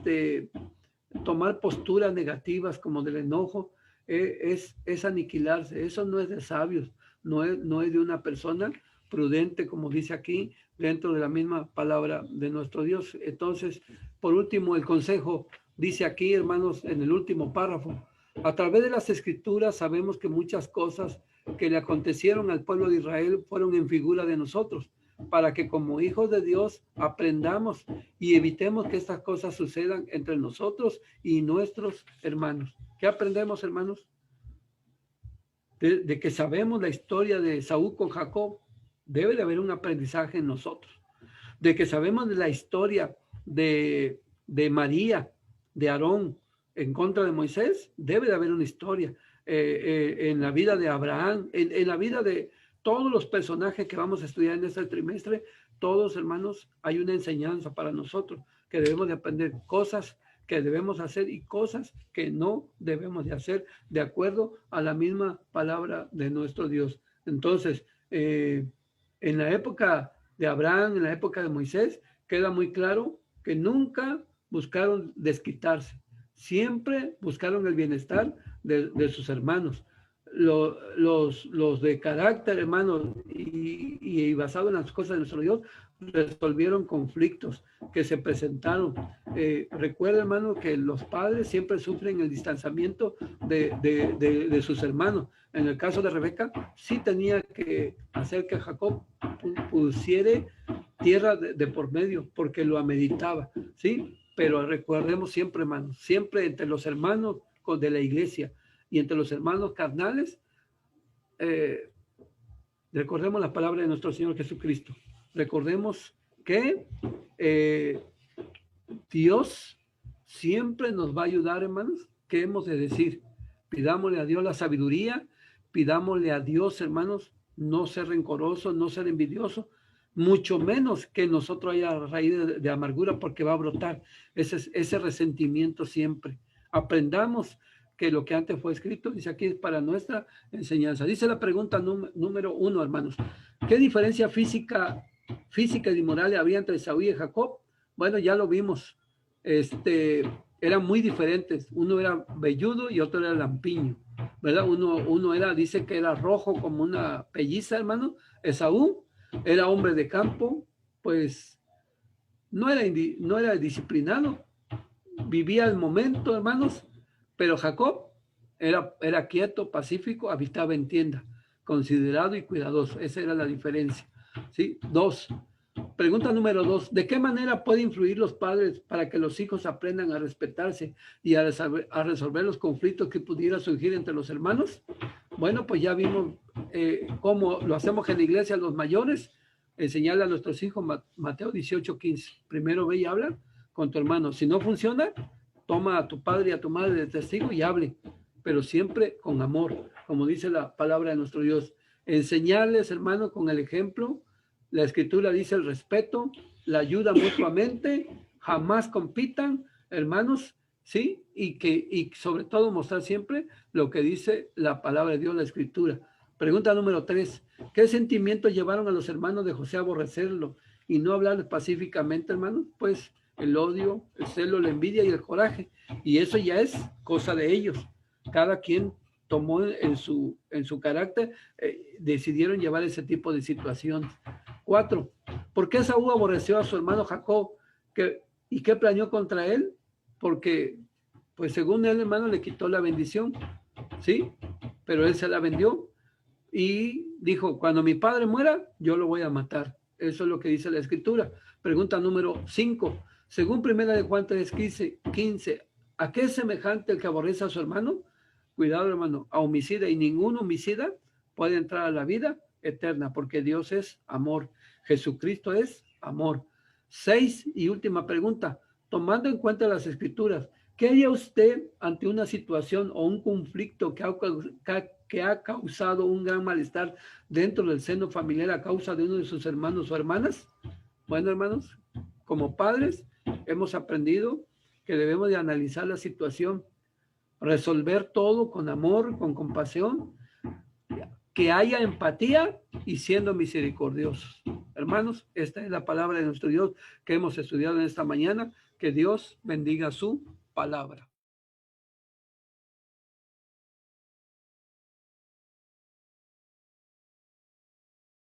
tomar posturas negativas como del enojo es aniquilarse. Eso no es de sabios, no es de una persona prudente, como dice aquí, dentro de la misma palabra de nuestro Dios. Entonces, por último, el consejo dice aquí, hermanos, en el último párrafo: a través de las escrituras sabemos que muchas cosas que le acontecieron al pueblo de Israel fueron en figura de nosotros, para que como hijos de Dios aprendamos y evitemos que estas cosas sucedan entre nosotros y nuestros hermanos. ¿Qué aprendemos, hermanos? De que sabemos la historia de Saúl con Jacob. Debe de haber un aprendizaje en nosotros. De que sabemos de la historia de María, de Aarón en contra de Moisés. Debe de haber una historia en la vida de Abraham, en la vida de todos los personajes que vamos a estudiar en este trimestre. Todos, hermanos, hay una enseñanza para nosotros, que debemos de aprender cosas que debemos hacer y cosas que no debemos de hacer, de acuerdo a la misma palabra de nuestro Dios. Entonces, en la época de Abraham, en la época de Moisés, queda muy claro que nunca buscaron desquitarse, siempre buscaron el bienestar de sus hermanos. Los de carácter, hermanos, y basado en las cosas de nuestro Dios, resolvieron conflictos que se presentaron. Recuerda, hermano, que los padres siempre sufren el distanciamiento de sus hermanos. En el caso de Rebeca, sí tenía que hacer que Jacob pusiera tierra de por medio, porque lo ameritaba, ¿sí? Pero recordemos siempre, hermanos, siempre entre los hermanos de la iglesia y entre los hermanos carnales, recordemos la palabra de nuestro Señor Jesucristo. Recordemos que Dios siempre nos va a ayudar, hermanos. ¿Qué hemos de decir? Pidámosle a Dios la sabiduría, pidámosle a Dios, hermanos, no ser rencoroso, no ser envidioso, mucho menos que nosotros haya raíz de amargura, porque va a brotar ese resentimiento siempre. Aprendamos que lo que antes fue escrito, dice aquí, es para nuestra enseñanza. Dice la pregunta número 1, hermanos: ¿qué diferencia física y moral había entre Esaú y Jacob? Bueno, ya lo vimos. Eran muy diferentes. Uno era velludo y otro era lampiño, ¿verdad? Uno era, dice que era rojo como una pelliza, hermano. Esaú era hombre de campo, pues no era disciplinado, vivía el momento, hermanos, pero Jacob era quieto, pacífico, habitaba en tienda, considerado y cuidadoso. Esa era la diferencia. ¿Sí? Pregunta número 2. ¿De qué manera pueden influir los padres para que los hijos aprendan a respetarse y a resolver los conflictos que pudiera surgir entre los hermanos? Bueno, pues ya vimos cómo lo hacemos en la iglesia los mayores, enseñarle a nuestros hijos Mateo 18:15. Primero ve y habla con tu hermano. Si no funciona, toma a tu padre y a tu madre de testigo y hable, pero siempre con amor, como dice la palabra de nuestro Dios. Enseñarles, hermano, con el ejemplo. La escritura dice el respeto, la ayuda mutuamente, jamás compitan, hermanos, ¿sí? Y sobre todo mostrar siempre lo que dice la palabra de Dios, la escritura. Pregunta número 3. ¿Qué sentimientos llevaron a los hermanos de José a aborrecerlo y no hablarles pacíficamente, hermanos? Pues el odio, el celo, la envidia y el coraje. Y eso ya es cosa de ellos. Cada quien tomó en su carácter, decidieron llevar ese tipo de situaciones. 4. ¿Por qué Esaú aborreció a su hermano Jacob? ¿Y qué planeó contra él? Porque, pues según él, hermano, le quitó la bendición, ¿sí? Pero él se la vendió y dijo, cuando mi padre muera, yo lo voy a matar. Eso es lo que dice la escritura. Pregunta número 5. Según 1 de Juan 3:15, ¿a qué es semejante el que aborrece a su hermano? Cuidado, hermano, a homicida, y ningún homicida puede entrar a la vida eterna, porque Dios es amor. Jesucristo es amor. 6 y última pregunta. Tomando en cuenta las escrituras, ¿qué haría usted ante una situación o un conflicto que ha causado un gran malestar dentro del seno familiar a causa de uno de sus hermanos o hermanas? Bueno, hermanos, como padres hemos aprendido que debemos de analizar la situación, resolver todo con amor, con compasión, que haya empatía y siendo misericordiosos. Hermanos, esta es la palabra de nuestro Dios que hemos estudiado en esta mañana. Que Dios bendiga su palabra.